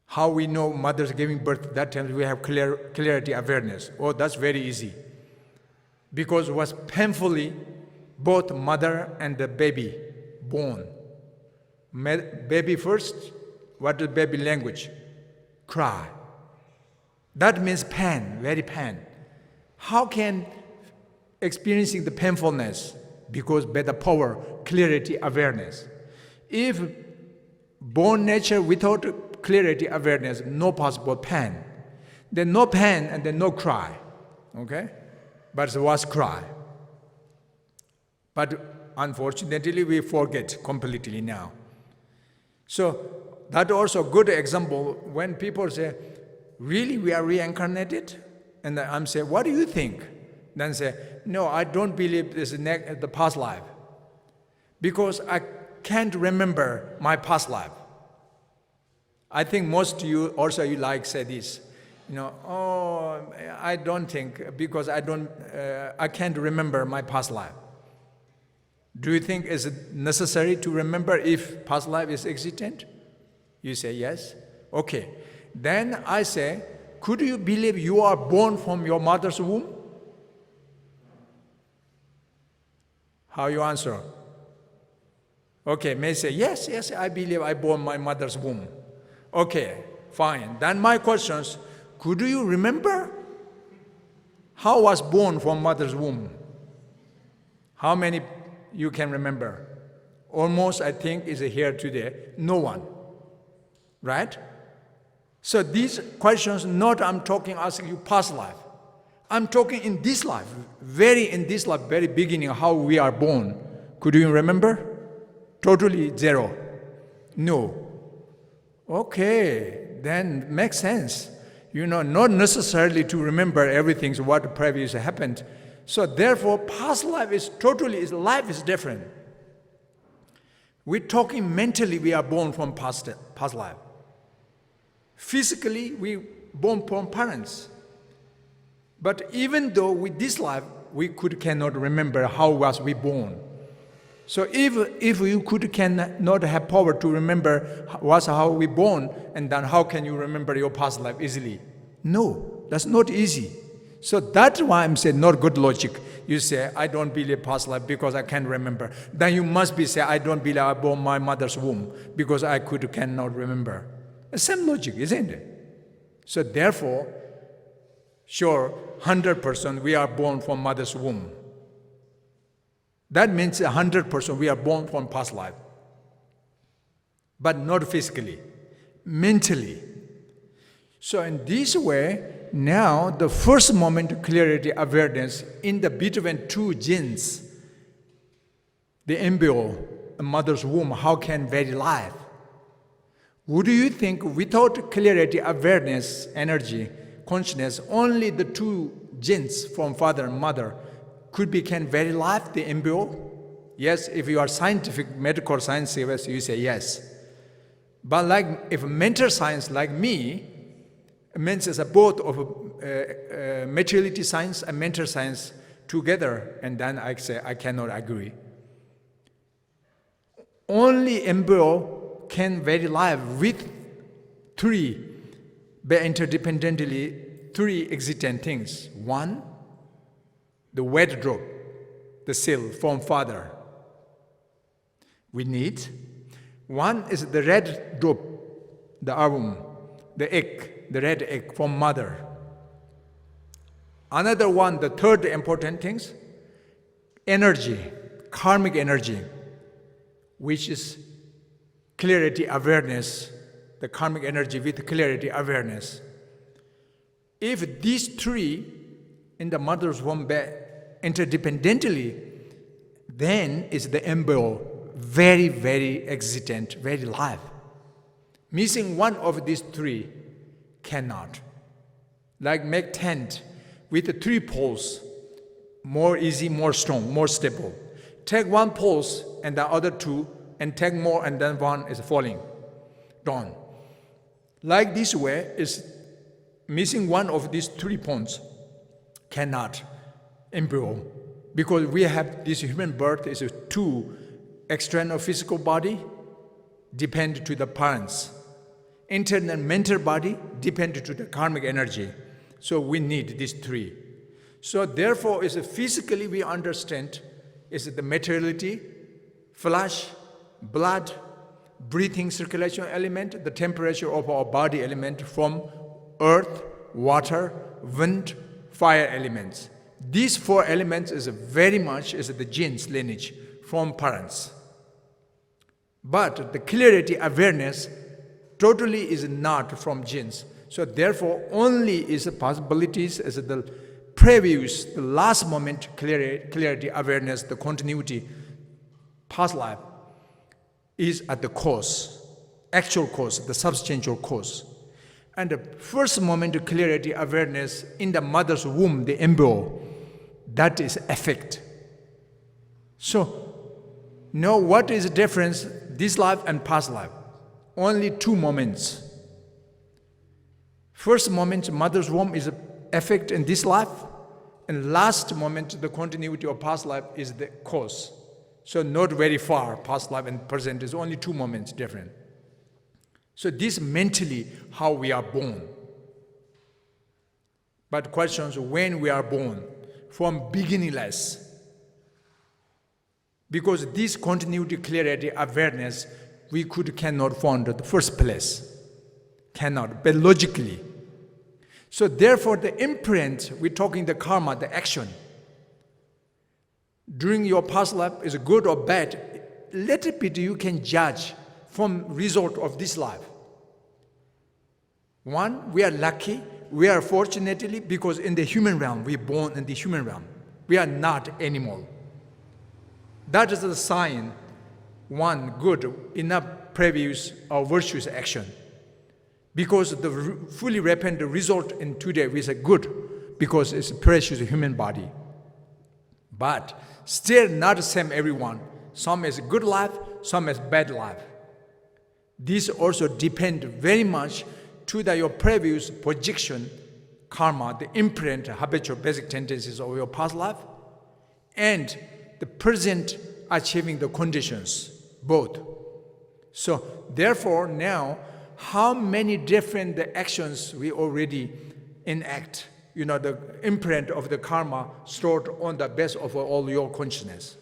How we know mothers giving birth, that time we have clarity, awareness. Oh, that's very easy. Because it was painfully both mother and the baby born. Baby first, what is baby language? Cry. That means pain, very pain. How can experiencing the painfulness? Because by the power, clarity, awareness. If born nature without clarity, awareness, no possible pain. Then no pain and then no cry. Okay? But there was cry. But unfortunately, we forget completely now. So that also a good example when people say, really, we are reincarnated? And I'm saying, what do you think? Then say, no, I don't believe this is the past life. Because I can't remember my past life. I think most of you also you like say this. Oh, I don't think, because I can't remember my past life. Do you think is it necessary to remember if past life is existent? You say yes. Okay. Then I say, could you believe you are born from your mother's womb? How you answer? Okay, may say, yes, I believe I born my mother's womb. Okay, fine. Then my questions, could you remember how was born from mother's womb? How many you can remember? Almost, I think, is here today. No one. Right? So these questions, not I'm asking you past life. I'm talking in this life, very beginning, how we are born. Could you remember? Totally zero. No. Okay, then makes sense. Not necessarily to remember everything, what previously happened. So therefore, past life life is different. We're talking mentally, we are born from past life. Physically, we born from parents. But even though with this life, we cannot remember how was we born. So if you cannot have power to remember how we born, and then how can you remember your past life easily? No, that's not easy. So that's why I'm saying not good logic. You say, I don't believe past life because I can't remember. Then you must be say, I don't believe I born my mother's womb because I cannot remember. The same logic, isn't it? So therefore, sure, 100% we are born from mother's womb. That means 100% we are born from past life. But not physically, mentally. So in this way, now the first moment clarity awareness in the between two genes, the embryo, a mother's womb, how can very life? Would you think without clarity awareness, energy, consciousness, only the two genes from father and mother can very life, the embryo? Yes, if you are scientific, medical science, you say yes. But like if mental science like me, means it's both of materiality science and mental science together, and then I say I cannot agree. Only embryo can very live with three, but interdependently, three existent things. One, the wet drop, the cell from father. We need. One is the red drop, the ovum, the egg, the red egg from mother. Another one, the third important things, energy, karmic energy, which is clarity awareness, the karmic energy with clarity awareness. If these three in the mother's womb interdependently, then is the embryo very, very existent, very live. Missing one of these three cannot. Like make tent with the three poles, more easy, more strong, more stable. Take one poles and the other two, and take more and then one is falling down. Like this way is missing one of these 3 points cannot embryo, because we have this human birth is 2 external physical body depend to the parents, internal mental body depend to the karmic energy. So we need these 3. So therefore, is physically we understand is the materiality, flesh, blood, breathing circulation element, the temperature of our body element from earth, water, wind, fire elements. These 4 elements is very much is the genes lineage from parents. But the clarity awareness totally is not from genes. So therefore, only is the possibilities as the previous, the last moment clarity awareness, the continuity, past life is at the cause, actual cause, the substantial cause. And the first moment of clarity awareness in the mother's womb, the embryo, that is effect. So, now what is the difference, this life and past life? Only 2 moments. First moment, mother's womb is effect in this life, and last moment, the continuity of past life is the cause. So not very far, past life and present is only 2 moments different. So this mentally how we are born. But questions when we are born, from beginningless. Because this continuity, clarity, awareness, we cannot find at the first place. Cannot, but logically. So therefore the imprint, we're talking the karma, the action, during your past life is good or bad, little bit you can judge from result of this life. One, we are lucky, we are fortunately, because in the human realm, we're born in the human realm. We are not animal. That is the sign, one, good, enough previous or virtuous action. Because the fully repentant result in today is a good, because it's a precious human body. But still not the same everyone. Some is good life, some is bad life. This also depends very much to your previous projection, karma, the imprint, habitual basic tendencies of your past life, and the present achieving the conditions, both. So therefore now, how many different actions we already enact, the imprint of the karma stored on the base of all your consciousness.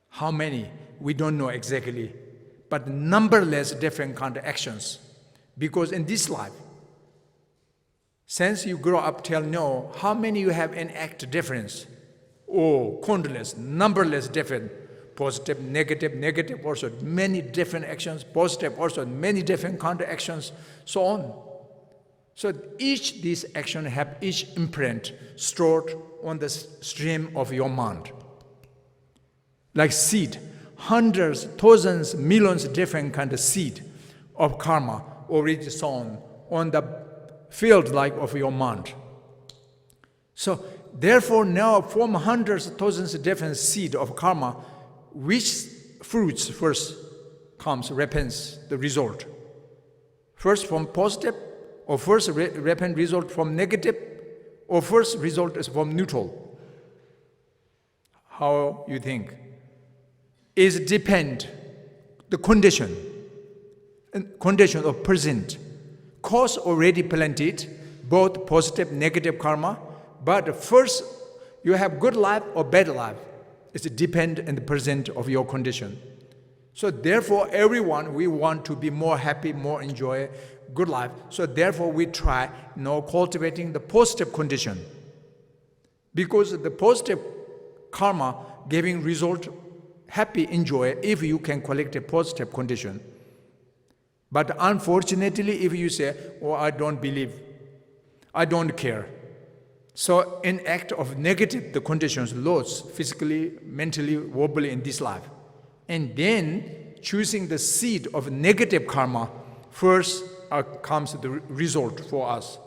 How many? We don't know exactly, but numberless different kind of actions. Because in this life, since you grow up till now, how many you have enact difference? Oh, countless, numberless different, positive, negative also, many different actions, positive also, many different counter actions, so on. So each these actions have each imprint stored on the stream of your mind. Like seed, hundreds, thousands, millions different kind of seed of karma already sown on the field like of your mind. So therefore now from hundreds, thousands of different seed of karma, which fruits first comes, repents the result? First from positive, or first repent result from negative, or first result is from neutral? How you think? Is depend the condition of present. Cause already planted, both positive, negative karma, but first you have good life or bad life. It's depend on the present of your condition. So therefore everyone, we want to be more happy, more enjoy good life. So therefore we try cultivating the positive condition. Because the positive karma giving result, happy, enjoy, if you can collect a positive condition. But unfortunately, if you say, I don't believe, I don't care. So in act of negative, the conditions, loss, physically, mentally, verbally in this life. And then choosing the seed of negative karma, first comes the result for us.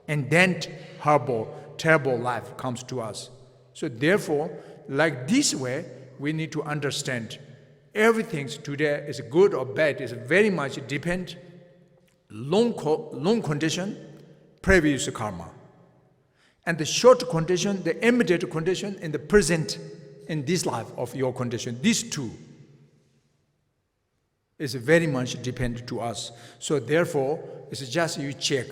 And then horrible, terrible life comes to us. So therefore, like this way, we need to understand everything today is good or bad is very much depend long condition, previous karma. And the short condition, the immediate condition, in the present, in this life of your condition. These two is very much depend to us. So therefore, it's just you check.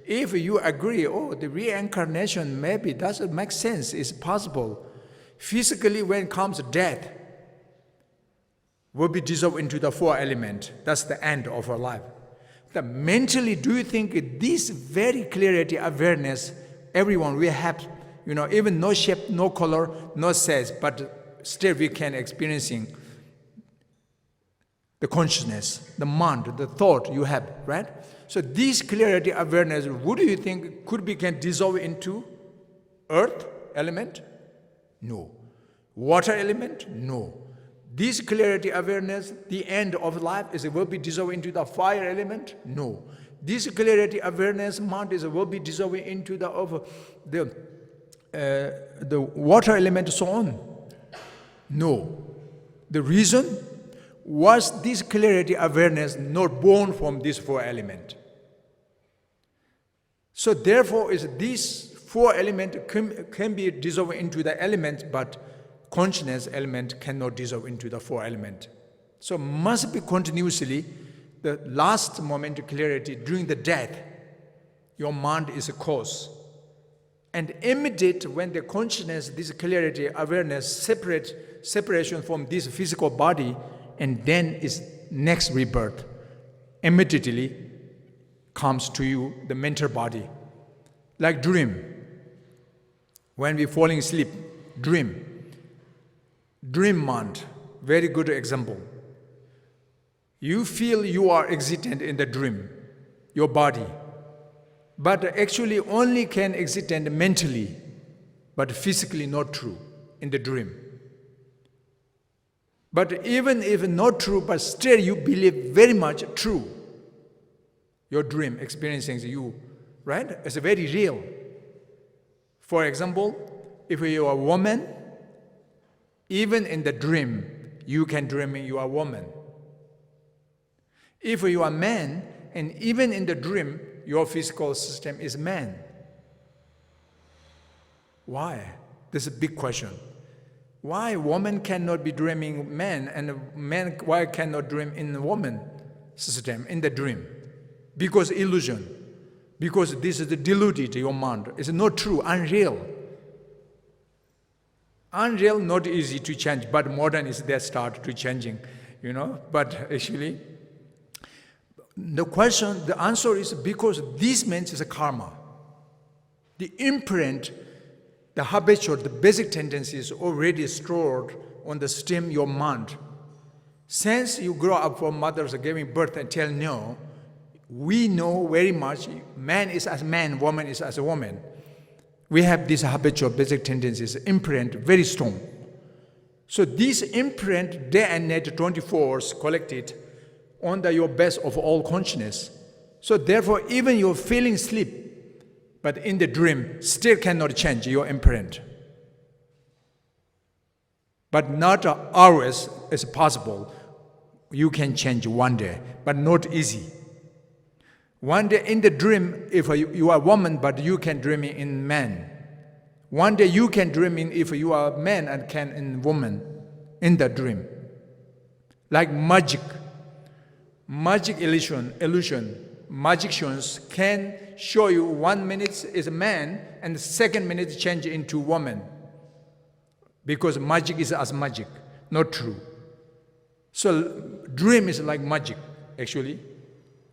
If you agree, the reincarnation maybe doesn't make sense, it's possible. Physically, when it comes to death, will be dissolved into the 4 elements. That's the end of our life. But mentally, do you think this very clarity, awareness, everyone we have, even no shape, no color, no size, but still we can experiencing the consciousness, the mind, the thought you have, right? So this clarity, awareness, what do you think can dissolve into earth element? No. Water element? No. This clarity, awareness, the end of life will be dissolved into the fire element? No. This clarity, awareness, mind will be dissolving into the water element, so on? No. The reason was this clarity, awareness not born from these 4 elements. So therefore, these four elements can be dissolved into the element, but consciousness element cannot dissolve into the four elements. So must be continuously the last moment of clarity during the death. Your mind is a cause. And immediate when the consciousness, this clarity, awareness, separation from this physical body, and then is next rebirth, immediately comes to you the mental body. Like dream. When we falling asleep, dream. Dream mind, very good example. You feel you are existent in the dream, your body. But actually only can exist mentally, but physically not true in the dream. But even if not true, but still you believe very much true. Your dream experiencing you, right? It's very real. For example, if you are a woman, even in the dream, you can dream you are a woman. If you are a man, and even in the dream, your physical system is man. Why? This is a big question. Why woman cannot be dreaming man, and man why cannot dream in the woman system, in the dream? Because illusion. Because this is the deluded, your mind. It's not true, unreal. Unreal, not easy to change, but modern is there start to changing, But actually, the answer is because this means is a karma. The imprint, the habitual, the basic tendencies already stored on the stem your mind. Since you grow up from mothers giving birth until now, we know very much man is as man, woman is as a woman. We have these habitual basic tendencies, imprint, very strong. So this imprint, day and night, 24 hours collected on your base of all consciousness. So therefore, even you're feeling sleep, but in the dream, still cannot change your imprint. But not always is possible. You can change one day, but not easy. One day in the dream, if you are a woman, but you can dream in man. One day you can dream in if you are a man and can in woman in the dream. Like magic. Magic illusion, magicians can show you 1 minute is a man and the second minute change into woman. Because magic is as magic, not true. So dream is like magic, actually.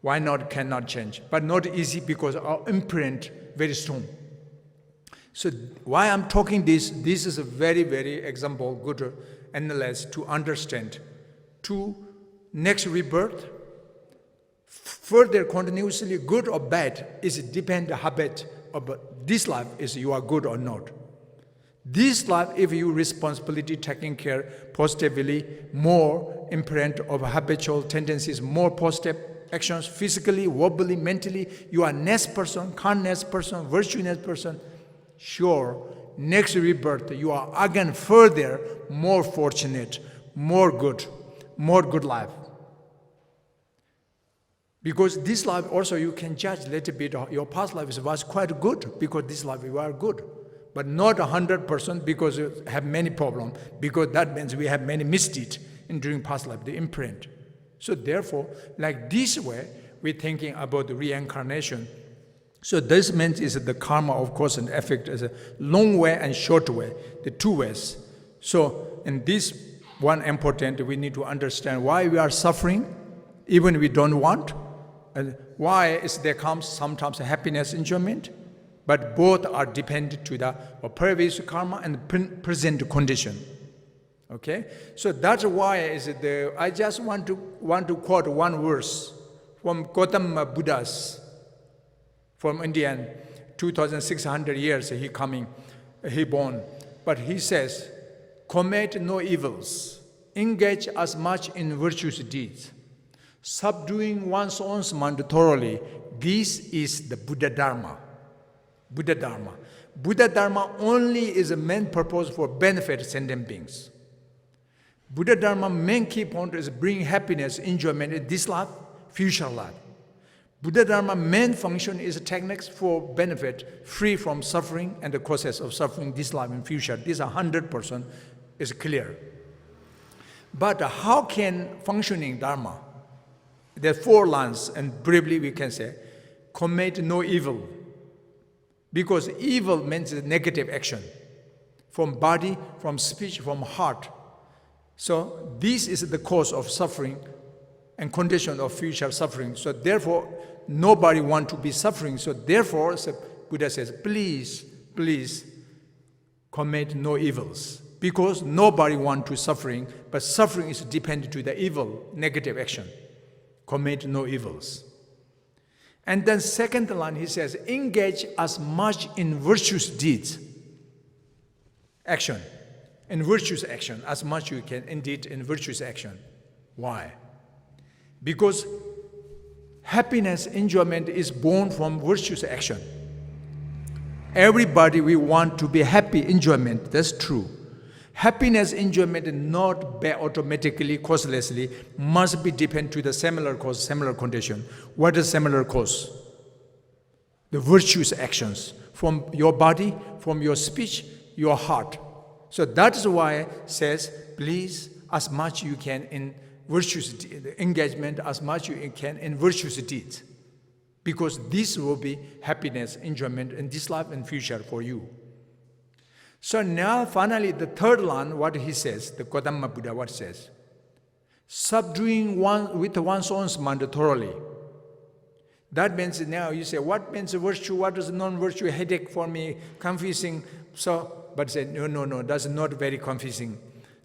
Why not cannot change? But not easy because our imprint very strong. So why I'm talking this is a very, very example, good analysis to understand. To next rebirth, further continuously good or bad is depend the habit of this life is you are good or not. This life, if you responsibility taking care positively, more imprint of habitual tendencies, more positive actions, physically, verbally, mentally, you are next person, kindness person, virtuous person, sure, next rebirth, you are again further more fortunate, more good life. Because this life also you can judge a little bit, your past life was quite good, because this life you are good. But not 100% because you have many problems, because that means we have many misdeeds during past life, the imprint. So therefore, like this way, we're thinking about the reincarnation. So this means is the karma, of course, and effect is a long way and short way, the two ways. So in this one important, we need to understand why we are suffering, even we don't want, and why is there comes sometimes happiness, enjoyment, but both are dependent to the previous karma and present condition. Okay, so that's why is it I just want to quote one verse from Gautama Buddha's from Indian, 2,600 years he born, but he says, commit no evils, engage as much in virtuous deeds, subduing one's own mind thoroughly. This is the Buddha Dharma. Buddha Dharma. Buddha Dharma only is a main purpose for benefit sentient beings. Buddha Dharma main key point is bring happiness, enjoyment in this life, future life. Buddha Dharma main function is techniques for benefit, free from suffering and the causes of suffering, this life and future. This 100% is clear. But how can functioning Dharma, there are 4 lines, and briefly we can say, commit no evil. Because evil means negative action, from body, from speech, from heart. So this is the cause of suffering and condition of future suffering. So therefore, nobody wants to be suffering. So therefore, Buddha says, please commit no evils. Because nobody wants to suffering, but suffering is dependent to the evil, negative action. Commit no evils. And then second line, he says, engage as much in virtuous deeds. Action. In virtuous action, as much you can, indeed, in virtuous action. Why? Because happiness, enjoyment is born from virtuous action. Everybody, we want to be happy, enjoyment, that's true. Happiness, enjoyment, not by automatically, causelessly, must be dependent to the similar cause, similar condition. What is similar cause? The virtuous actions from your body, from your speech, your heart. So that is why it says, please, as much you can in virtuous engagement, as much you can in virtuous deeds. Because this will be happiness, enjoyment in this life and future for you. So now, finally, the third line, what he says, the Gautama Buddha, what says? Subduing one with one's own mind thoroughly. That means now you say, what means virtue, what is non-virtue, headache for me, confusing. So, but say, no, that's not very confusing,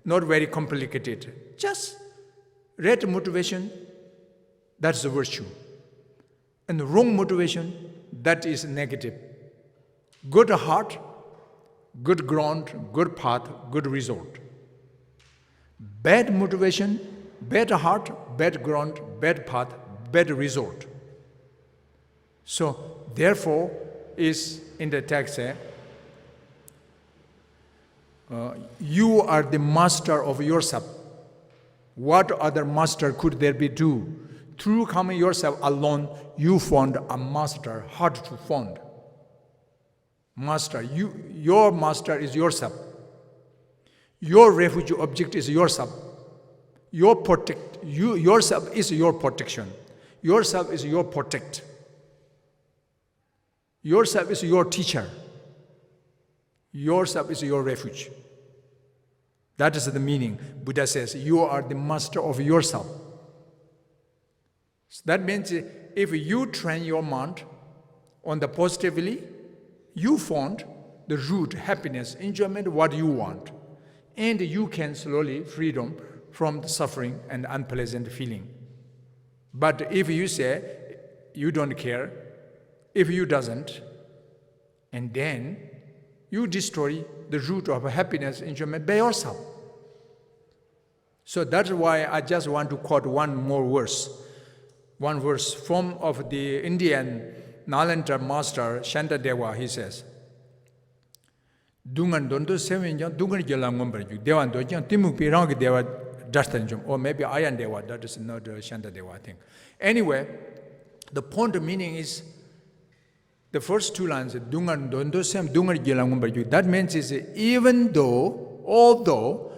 not very complicated. Just right motivation, that's the virtue. And the wrong motivation, that is negative. Good heart, good ground, good path, good result. Bad motivation, bad heart, bad ground, bad path, bad result. So, therefore, is in the text, you are the master of yourself. What other master could there be do? Through coming yourself alone, you found a master, hard to find. Master, your master is yourself. Your refuge object is yourself. Yourself is your protection. Yourself is your protect. Yourself is your teacher. Yourself is your refuge. That is the meaning. Buddha says, you are the master of yourself. So that means if you train your mind on the positively, you found the root, happiness, enjoyment, what you want. And you can slowly freedom from the suffering and unpleasant feeling. But if you say, you don't care, if you doesn't, and then you destroy the root of happiness, enjoyment by yourself. So that's why I just want to quote one more verse. One verse from of the Indian Nalanda master Shantadeva, he says, Dungan dondo seven dungan jelangomberju, Devan dojan timu pirang deva dastanjum, or maybe Ayan Deva, that is not Shantadeva, I think. Anyway, the point meaning is the first 2 lines, Dungan dondo sem dungan jelangomberju. That means is even though, although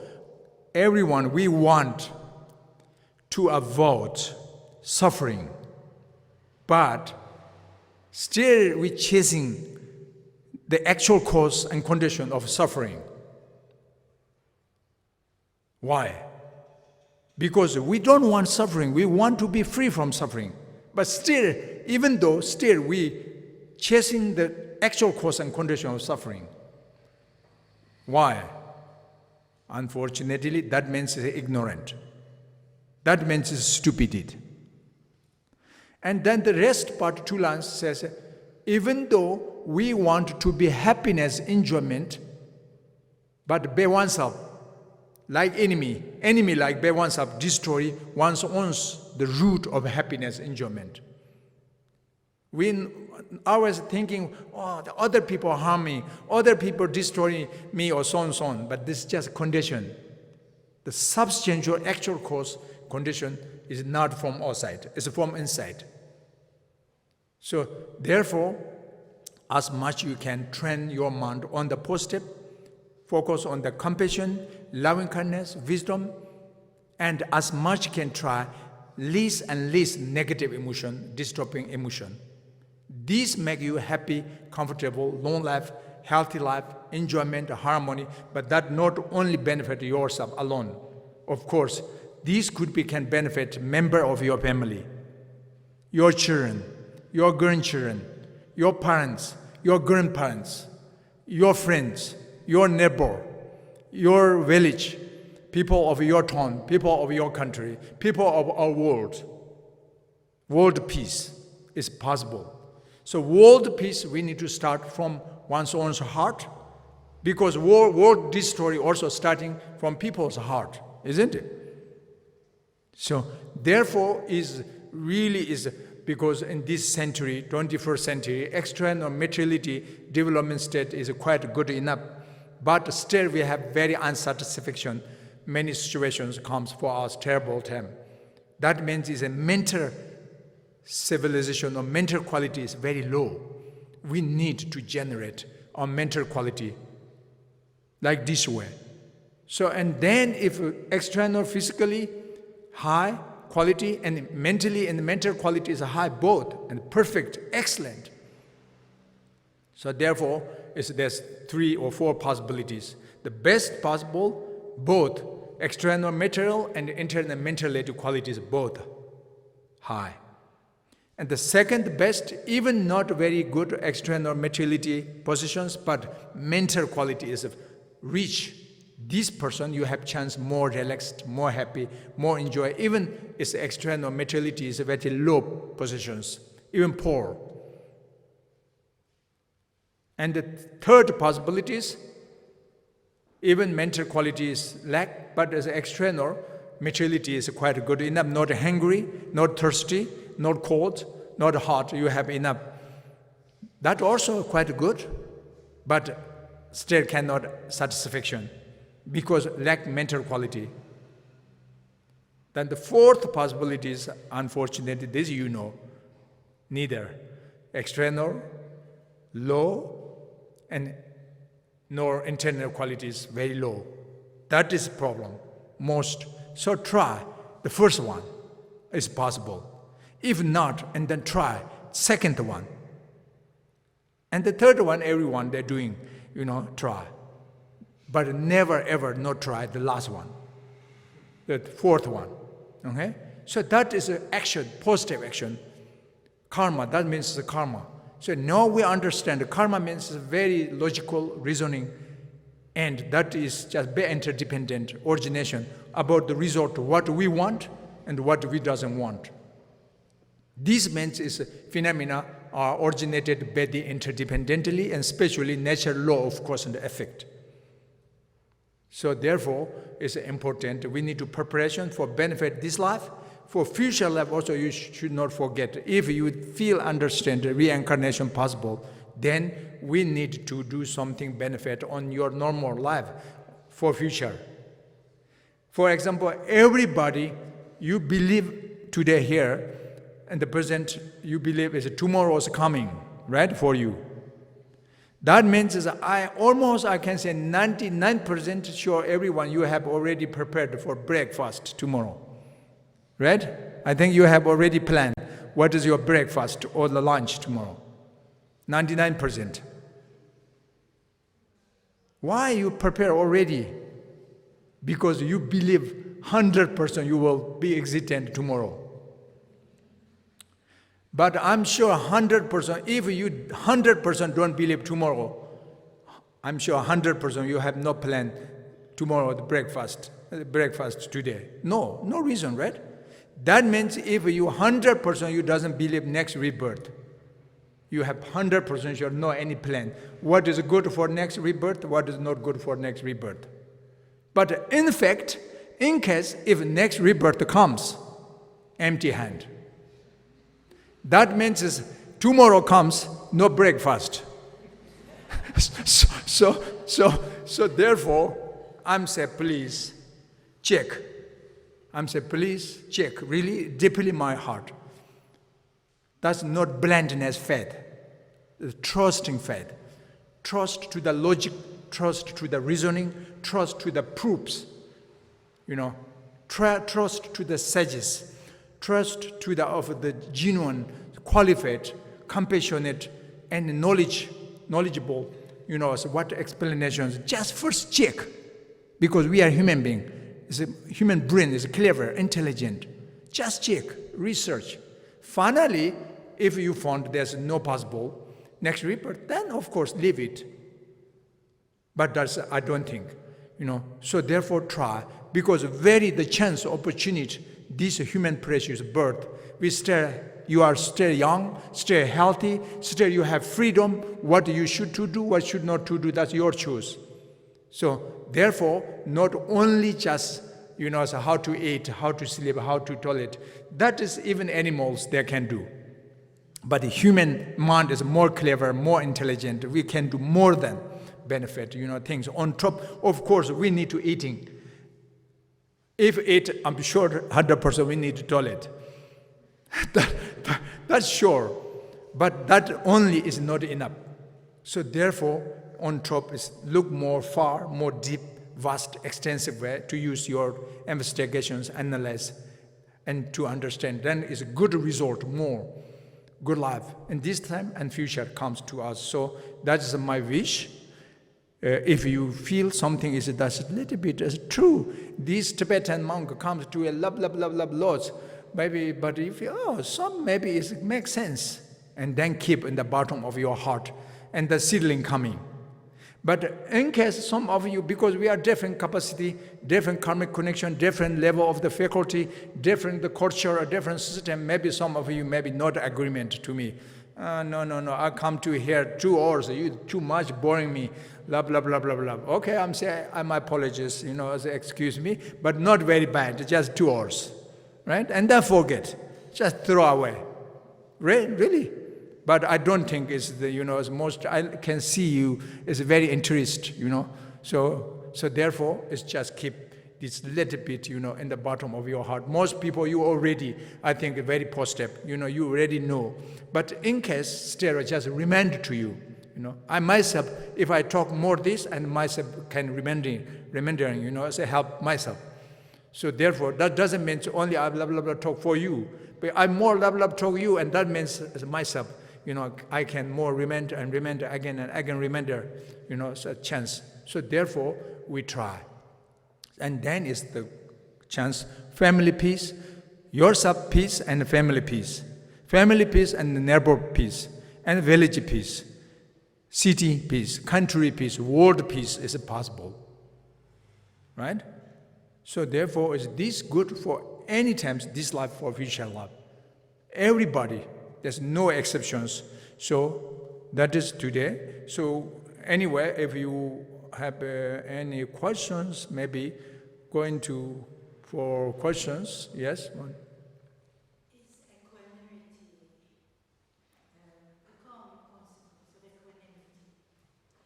everyone we want to avoid suffering, but still we're chasing the actual cause and condition of suffering. Why? Because we don't want suffering, we want to be free from suffering. But still, even though still we chasing the actual cause and condition of suffering. Why? Unfortunately, that means ignorant. That means stupidity. And then the rest part 2 lines says, even though we want to be happiness, enjoyment, but by oneself, like enemy like by oneself, destroy one's own the root of happiness, enjoyment. When I was thinking, oh, the other people harm me, other people destroy me, or so on, but this is just condition. The substantial actual cause condition is not from outside, it's from inside. So therefore, as much you can train your mind on the positive, focus on the compassion, loving kindness, wisdom, and as much you can try least and least negative emotion, disturbing emotion. These make you happy, comfortable, long life, healthy life, enjoyment, harmony, but that not only benefit yourself alone. Of course, these can benefit member of your family, your children, your grandchildren, your parents, your grandparents, your friends, your neighbor, your village, people of your town, people of your country, people of our world. World peace is possible. So world peace, we need to start from one's own heart, because world destroy also starting from people's heart, isn't it? So therefore because in this century, 21st century, external materiality development state is quite good enough, but still we have very unsatisfaction. Many situations comes for us terrible time. That means is a mental civilization or mental quality is very low. We need to generate our mental quality like this way. So, and then if external physically high quality and mentally and mental quality is high both and perfect, excellent. So therefore, there's 3 or 4 possibilities. The best possible, both external material and internal mental qualities both high. And the second best, even not very good external materiality positions, but mental quality is rich. This person, you have chance more relaxed, more happy, more enjoy. Even its external materiality is very low positions, even poor. And the third possibility is, even mental quality is lack, but as external materiality is quite good enough, not hungry, not thirsty, not cold, not hot, you have enough. That also quite good, but still cannot satisfaction because lack mental quality. Then the fourth possibility is, unfortunately, this neither external, low, and nor internal qualities very low. That is the problem most. So try the first one is possible. If not, and then try second one. And the third one, everyone they're doing, try. But never ever not try the last one, the fourth one. Okay? So that is an action, positive action. Karma, that means the karma. So now we understand the karma means very logical reasoning, and that is just very interdependent origination about the result, what we want and what we doesn't want. This means is phenomena are originated very interdependently and especially natural law of cause and effect. So therefore, it's important. We need to preparation for benefit this life. For future life also, you should not forget. If you feel understand reincarnation possible, then we need to do something benefit on your normal life for future. For example, everybody you believe today here, and the present you believe is tomorrow is coming, right, for you. That means is I can say 99% sure everyone you have already prepared for breakfast tomorrow. Right? I think you have already planned what is your breakfast or the lunch tomorrow. 99%. Why you prepare already? Because you believe 100% you will be existent tomorrow. But I'm sure 100%, if you 100% don't believe tomorrow, I'm sure 100% you have no plan tomorrow, the breakfast today. No reason, right? That means if you 100% you doesn't believe next rebirth, you have 100% sure no any plan. What is good for next rebirth, what is not good for next rebirth. But in fact, in case if next rebirth comes, empty hand. That means is tomorrow comes, no breakfast. So therefore, I'm saying please check. I'm saying please check really deeply my heart. That's not blindness faith. It's trusting faith. Trust to the logic, trust to the reasoning, trust to the proofs. Trust to the sages, trust to the genuine, qualified, compassionate, and knowledgeable. So what explanations? Just first check, because we are human being. Human brain is clever, intelligent. Just check, research. Finally, if you found there's no possible next report, then of course leave it. But that's, I don't think, So therefore try, because the chance, opportunity, this human precious birth, you are still young, still healthy, still you have freedom. What you should to do, what should not to do, that's your choice. So therefore, not only just so how to eat, how to sleep, how to toilet. That is even animals they can do. But the human mind is more clever, more intelligent. We can do more than benefit, things. On top, of course, we need to eating. If eat, I'm sure 100% we need to toilet. That's sure. But that only is not enough. So therefore, on top is look more far, more deep, vast, extensive way to use your investigations, analyze, and to understand. Then is a good result, more good life. And this time and future comes to us. So that is my wish. If you feel something that's a little bit true, this Tibetan monk comes to a love lots, maybe, but if some maybe it makes sense, and then keep in the bottom of your heart, and the seedling coming. But in case some of you, because we are different capacity, different karmic connection, different level of the faculty, different the culture, a different system, maybe some of you maybe not agreement to me. No, I come to here 2 hours, you too much boring me, blah, blah, blah, blah, blah. Okay, I'm saying, I'm apologies, excuse me, but not very bad, just 2 hours, right? And then forget, just throw away. Really? But I don't think it's as most, I can see you is very interest, So therefore, it's just keep this little bit, in the bottom of your heart. Most people, you already, I think, very positive, you already know. But in case, still just remind to you, I myself, if I talk more this, and myself can remembering, say help myself. So therefore, that doesn't mean only I blah, blah, blah, talk for you. But I more blah, blah, talk you, and that means myself. I can more remember and remember again and again remember, a chance. So therefore, we try. And then is the chance, family peace, yourself peace and family peace. Family peace and neighbor peace, and village peace, city peace, country peace, world peace is possible. Right? So therefore, is this good for any times, this life for future life? Everybody. There's no exceptions. So that is today. So anyway, if you have any questions, maybe going to for questions. Yes? One. Is equanimity a calm consequence of equanimity?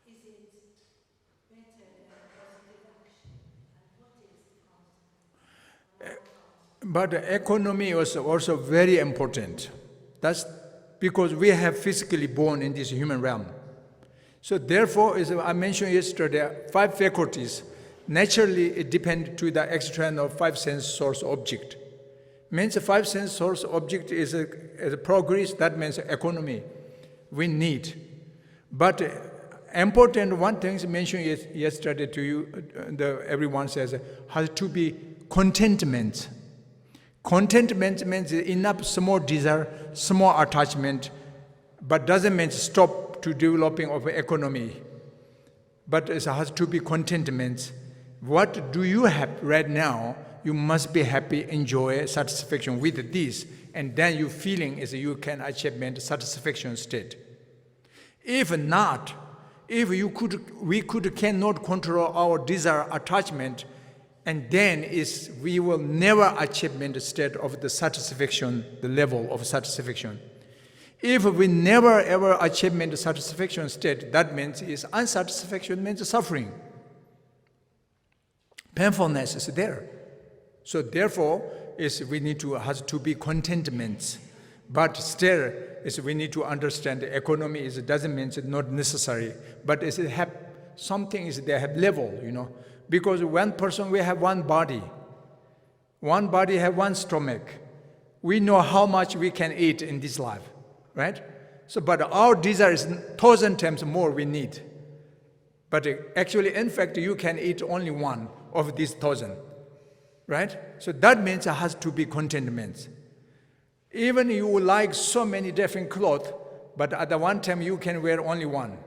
Is it better than positive action? And what is the consequence? But economy is also very important. That's because we have physically born in this human realm. So therefore, as I mentioned yesterday, 5 faculties, naturally it depends to the external 5 sense source object. Means 5 sense source object is a progress, that means economy. We need. But important one thing mentioned yesterday to you, everyone says, has to be contentment. Contentment means enough small desire, small attachment, but doesn't mean stop to developing of economy. But it has to be contentment. What do you have right now? You must be happy, enjoy, satisfaction with this, and then your feeling is you can achieve satisfaction state. If not, if we cannot control our desire, attachment, and then we will never achieve the state of the satisfaction, the level of satisfaction. If we never ever achieve the satisfaction state, that means unsatisfaction means suffering. Painfulness is there. So therefore, has to be contentment. But still, we need to understand the economy doesn't mean it's not necessary, but something they have level, because one person we have one body have one stomach. We know how much we can eat in this life, right? So, but our desire is 1,000 times more we need. But actually, in fact, you can eat only one of these 1,000, right? So that means it has to be contentment. Even you like so many different clothes, but at the one time you can wear only one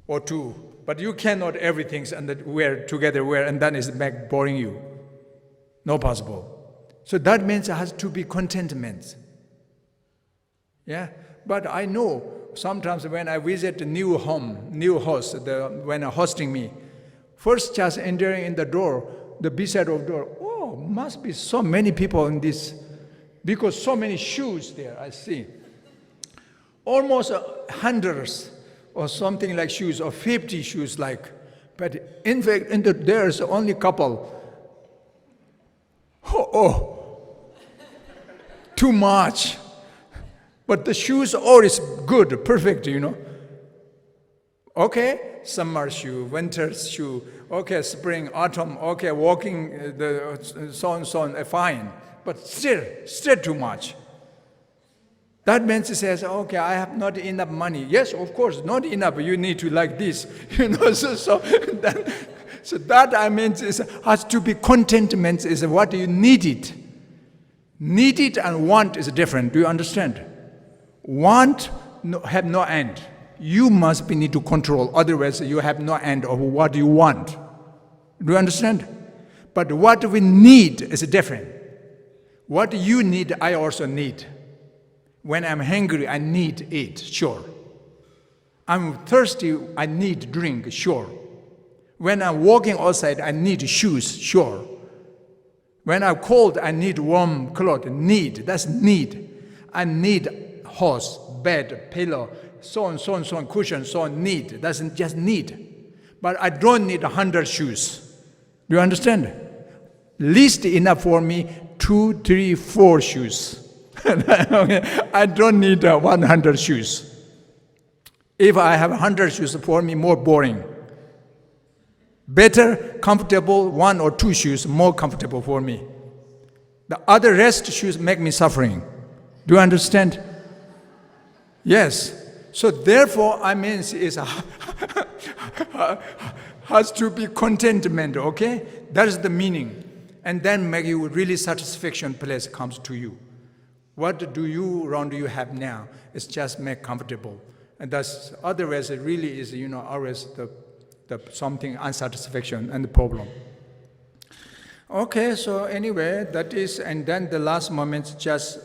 or two. But you cannot everything and wear together, and then it's back boring you. No possible. So that means it has to be contentment. Yeah, but I know sometimes when I visit a new host, when hosting me, first just entering in the door, the beside of door, must be so many people in this, because so many shoes there, I see. Almost hundreds or something like shoes, or 50 shoes like. But in fact, there's only a couple. Too much. But the shoes all is good, perfect, Okay, summer shoe, winter shoe, okay, spring, autumn, okay, walking, so on, fine. But still too much. That means it says, okay, I have not enough money. Yes, of course, not enough. You need to like this, So that I mean has to be contentment is what you need it. Need it and want is different. Do you understand? Want have no end. You must need to control. Otherwise, you have no end of what you want. Do you understand? But what we need is different. What you need, I also need. When I'm hungry, I need eat, sure. I'm thirsty, I need drink, sure. When I'm walking outside, I need shoes, sure. When I'm cold, I need warm clothes, that's need. I need horse, bed, pillow, so on, cushion, so on, need. That's just need. But I don't need 100 shoes. Do you understand? Least enough for me, 2, 3, 4 shoes. I don't need 100 shoes. If I have 100 shoes, for me, more boring. Better, comfortable, 1 or 2 shoes, more comfortable for me. The other rest shoes make me suffering. Do you understand? Yes. So therefore, I mean, it has to be contentment, okay? That is the meaning. And then make you really satisfaction place comes to you. What do you have now? It's just make comfortable. And that's otherwise it really is, always the something unsatisfaction and the problem. Okay, so anyway, that is, and then the last moment, just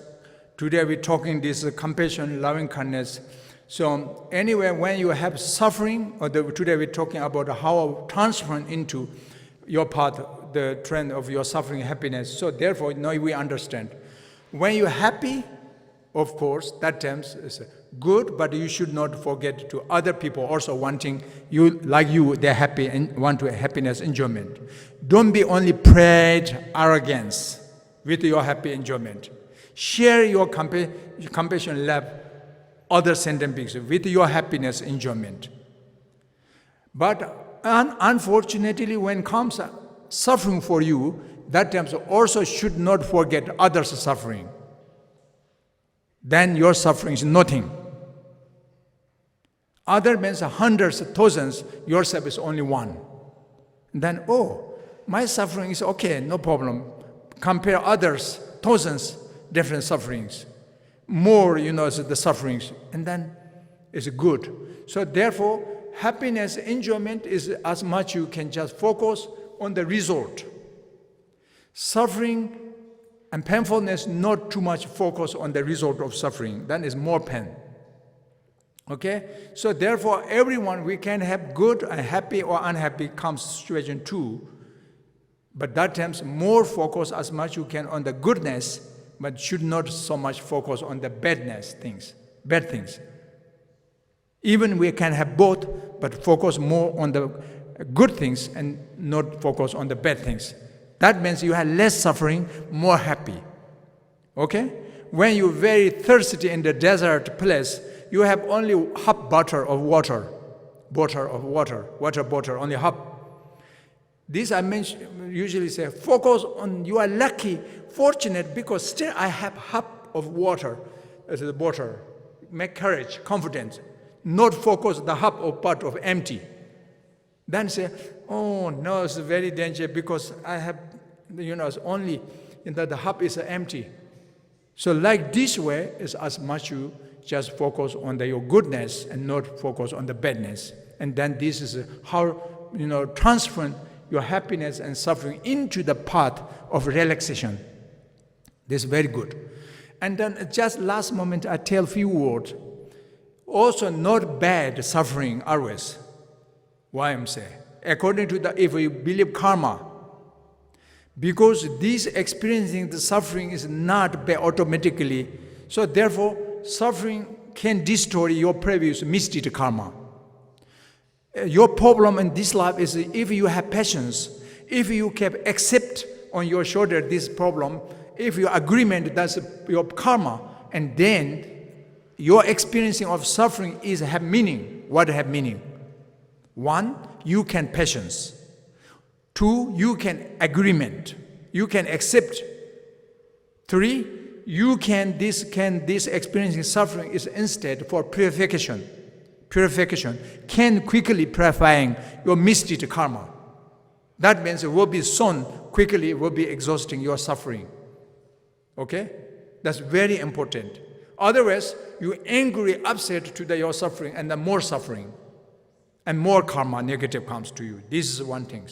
today we're talking this compassion, loving kindness. So anyway, when you have suffering, today we're talking about how transform into your path, the trend of your suffering, happiness. So therefore, now we understand. When you're happy, of course, that terms is good, but you should not forget to other people also wanting they're happy and want to happiness, enjoyment. Don't be only pride, arrogance with your happy enjoyment. Share your compassion, love, other sentient with your happiness, enjoyment. But unfortunately, when comes suffering for you, that times also should not forget others' suffering. Then your suffering is nothing. Other means hundreds, thousands, yourself is only one. Then, my suffering is okay, no problem. Compare others, thousands, different sufferings. More, the sufferings. And then it's good. So therefore, happiness, enjoyment is as much you can just focus on the result. Suffering and painfulness, not too much focus on the result of suffering. Then is more pain. Okay? So therefore, everyone, we can have good and happy or unhappy comes situation too. But that times more focus as much you can on the goodness, but should not so much focus on the bad things. Even we can have both, but focus more on the good things and not focus on the bad things. That means you have less suffering, more happy. Okay? when you're very thirsty in the desert place, you have only half bottle of water. Water bottle, only half. This I usually say, focus on, you are lucky, fortunate, because still I have half of water as the bottle. Make courage, confidence. Not focus the half of part of empty. Then say, oh no, it's very dangerous because I have, it's only, the half is empty. So like this way is as much you just focus on your goodness and not focus on the badness. And then this is how, transfer your happiness and suffering into the path of relaxation. This is very good. And then just last moment, I tell few words. Also not bad suffering always. Why I'm saying? According to if you believe karma, because this experiencing the suffering is not bad automatically, so therefore suffering can destroy your previous misdeed karma. Your problem in this life is if you have patience, if you can accept on your shoulder this problem, if your agreement that's your karma, and then your experiencing of suffering have meaning. What have meaning? 1, you can patience. 2, you can agreement. You can accept. 3, you can this experiencing suffering is instead for purification. Purification can quickly purifying your misdeed karma. That means it will be soon, quickly will be exhausting your suffering. Okay? That's very important. Otherwise, you angry, upset to your suffering, and then more suffering. And more karma, negative comes to you. This is one thing.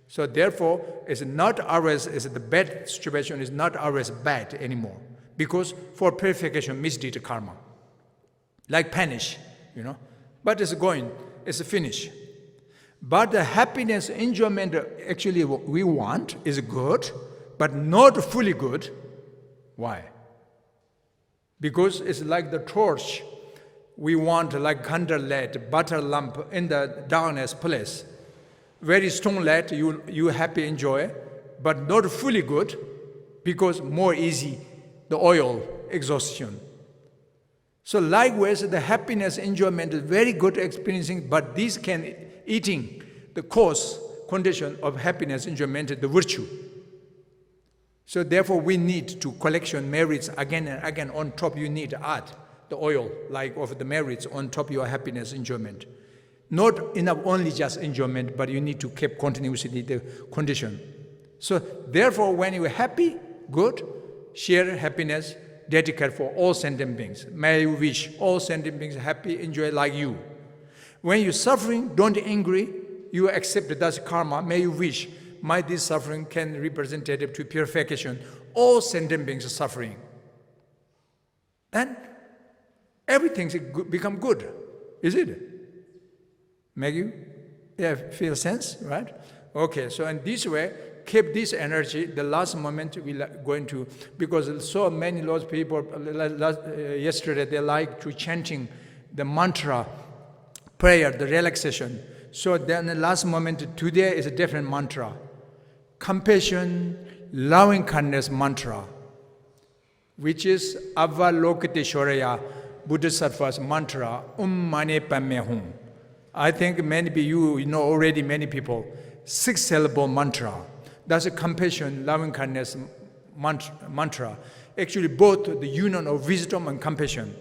So therefore, it's not always, the bad situation is not always bad anymore. Because for purification, misdeed karma. Like punish, But it's going, it's finished. But the happiness, enjoyment, actually what we want is good, but not fully good. Why? Because it's like the torch. We want like candle light, butter lamp in the darkness place. Very strong light, you happy, enjoy, but not fully good, because more easy, the oil, exhaustion. So likewise, the happiness, enjoyment is very good experiencing, but this can eating the cause, condition of happiness, enjoyment, the virtue. So therefore, we need to collection merits again and again. On top, you need to add the oil, like of the merits on top of your happiness, enjoyment. Not enough only just enjoyment, but you need to keep continuously the condition. So therefore, when you're happy, good, share happiness, dedicate for all sentient beings. May you wish all sentient beings happy, enjoy like you. When you're suffering, don't angry, you accept that's karma. May you wish this suffering can representative to purification. All sentient beings are suffering. Then everything become good, is it? Make you feel sense, right? Okay, so in this way, keep this energy. The last moment we're going to, because so many lots of people, yesterday they like to chanting the mantra, prayer, the relaxation. So then the last moment, today is a different mantra. Compassion, loving kindness mantra, which is Avalokiteshwaraya Bodhisattva's mantra, Mane Padme Hum. I think many of you know already, many people, 6-syllable mantra. That's a compassion, loving kindness mantra. Actually, both the union of wisdom and compassion.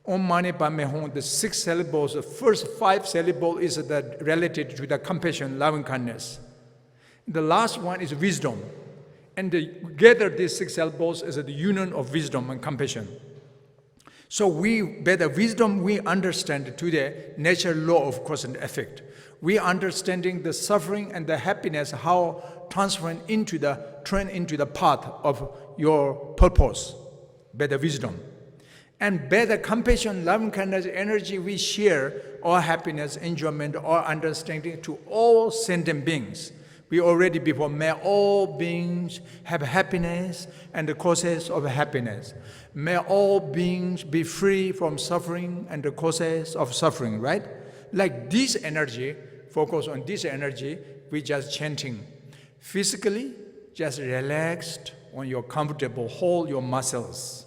Mane Padme Hum, the 6 syllables, the first 5 syllables is related to the compassion, loving kindness. The last one is wisdom. And together these 6 syllables is the union of wisdom and compassion. So by the wisdom, we understand today natural law of cause and effect. We understanding the suffering and the happiness, how transferring turn into the path of your purpose, by the wisdom. And by the compassion, loving kindness, energy, we share our happiness, enjoyment, our understanding to all sentient beings. We already before, may all beings have happiness and the causes of happiness. May all beings be free from suffering and the causes of suffering, right? Like this energy, focus on this energy, we just chanting. Physically, just relaxed on your comfortable, hold your muscles.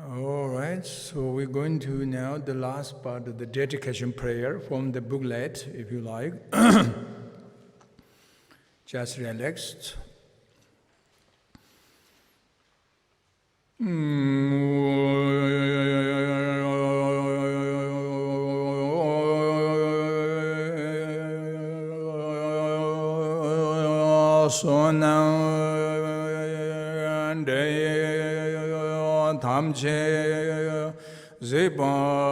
All right, so we're going to now the last part of the dedication prayer from the booklet, if you like. Just relaxed. Tamche zebanye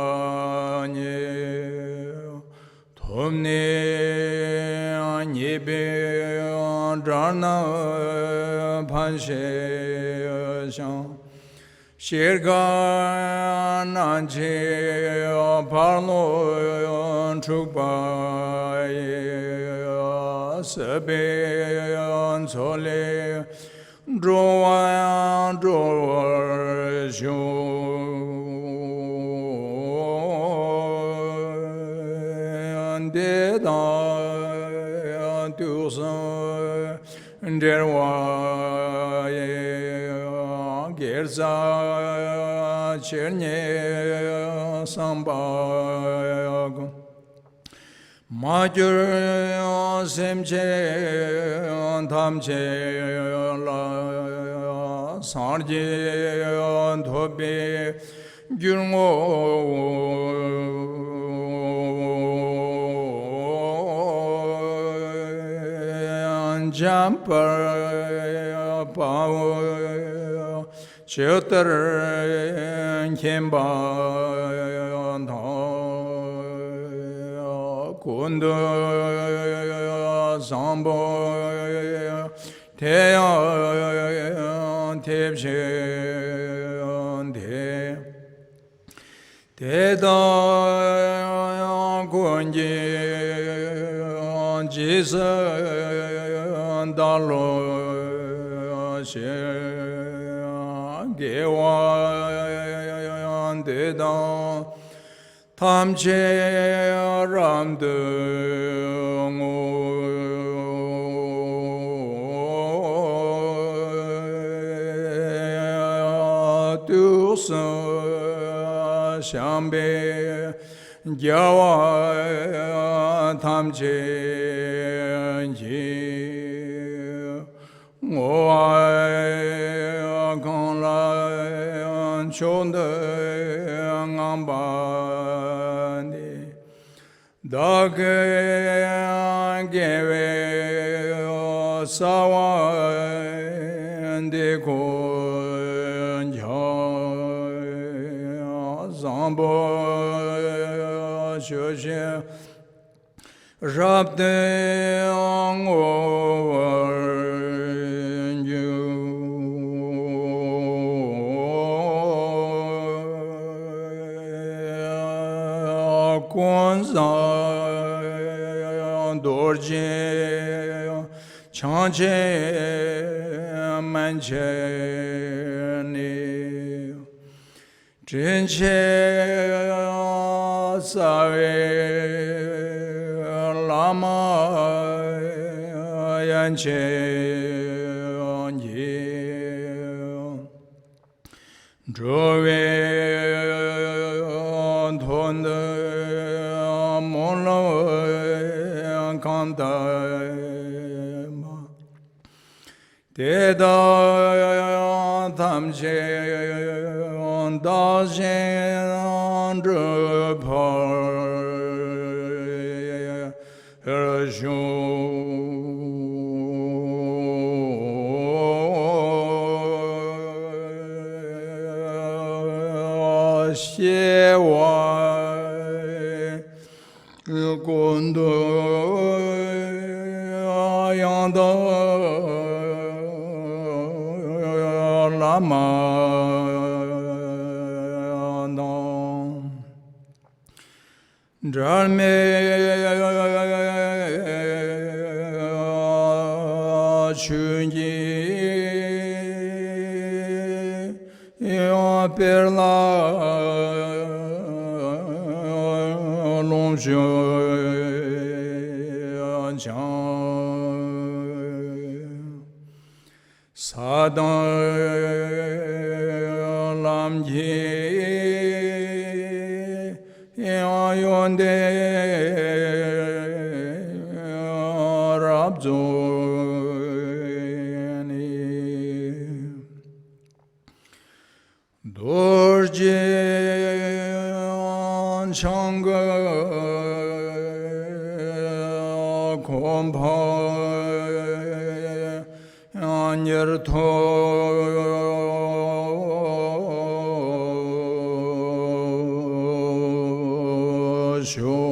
thomne anyebe dharna phanshe shang shirga nanche parlo chukpa sabe sole Drowa drowa shu de da tu so derwa gerza chernye samba Majur semche thamche la sarje thobe gyurmo jampar pao chetar kemba Kundu Sambo Teya Tepshe Teda Kunji Jisa Dalo She Gewa Teda Tamche ramdu ngo tu so shambe gyawa tamche ji ngo kon la chonde ngamba Dage geve sawa de konja zambo shoshe rabde angor Kunza dorje chanche manche ni trinche save lama yanche anji drove thonde Kanta Teda Tamche Daje Andrepar Shu Shewa Kondo Yanda Lama Dharme Chunji Perla Longshun Sadan Yonde Rabzoni Dorje Changa Kumbha Anyartho Sho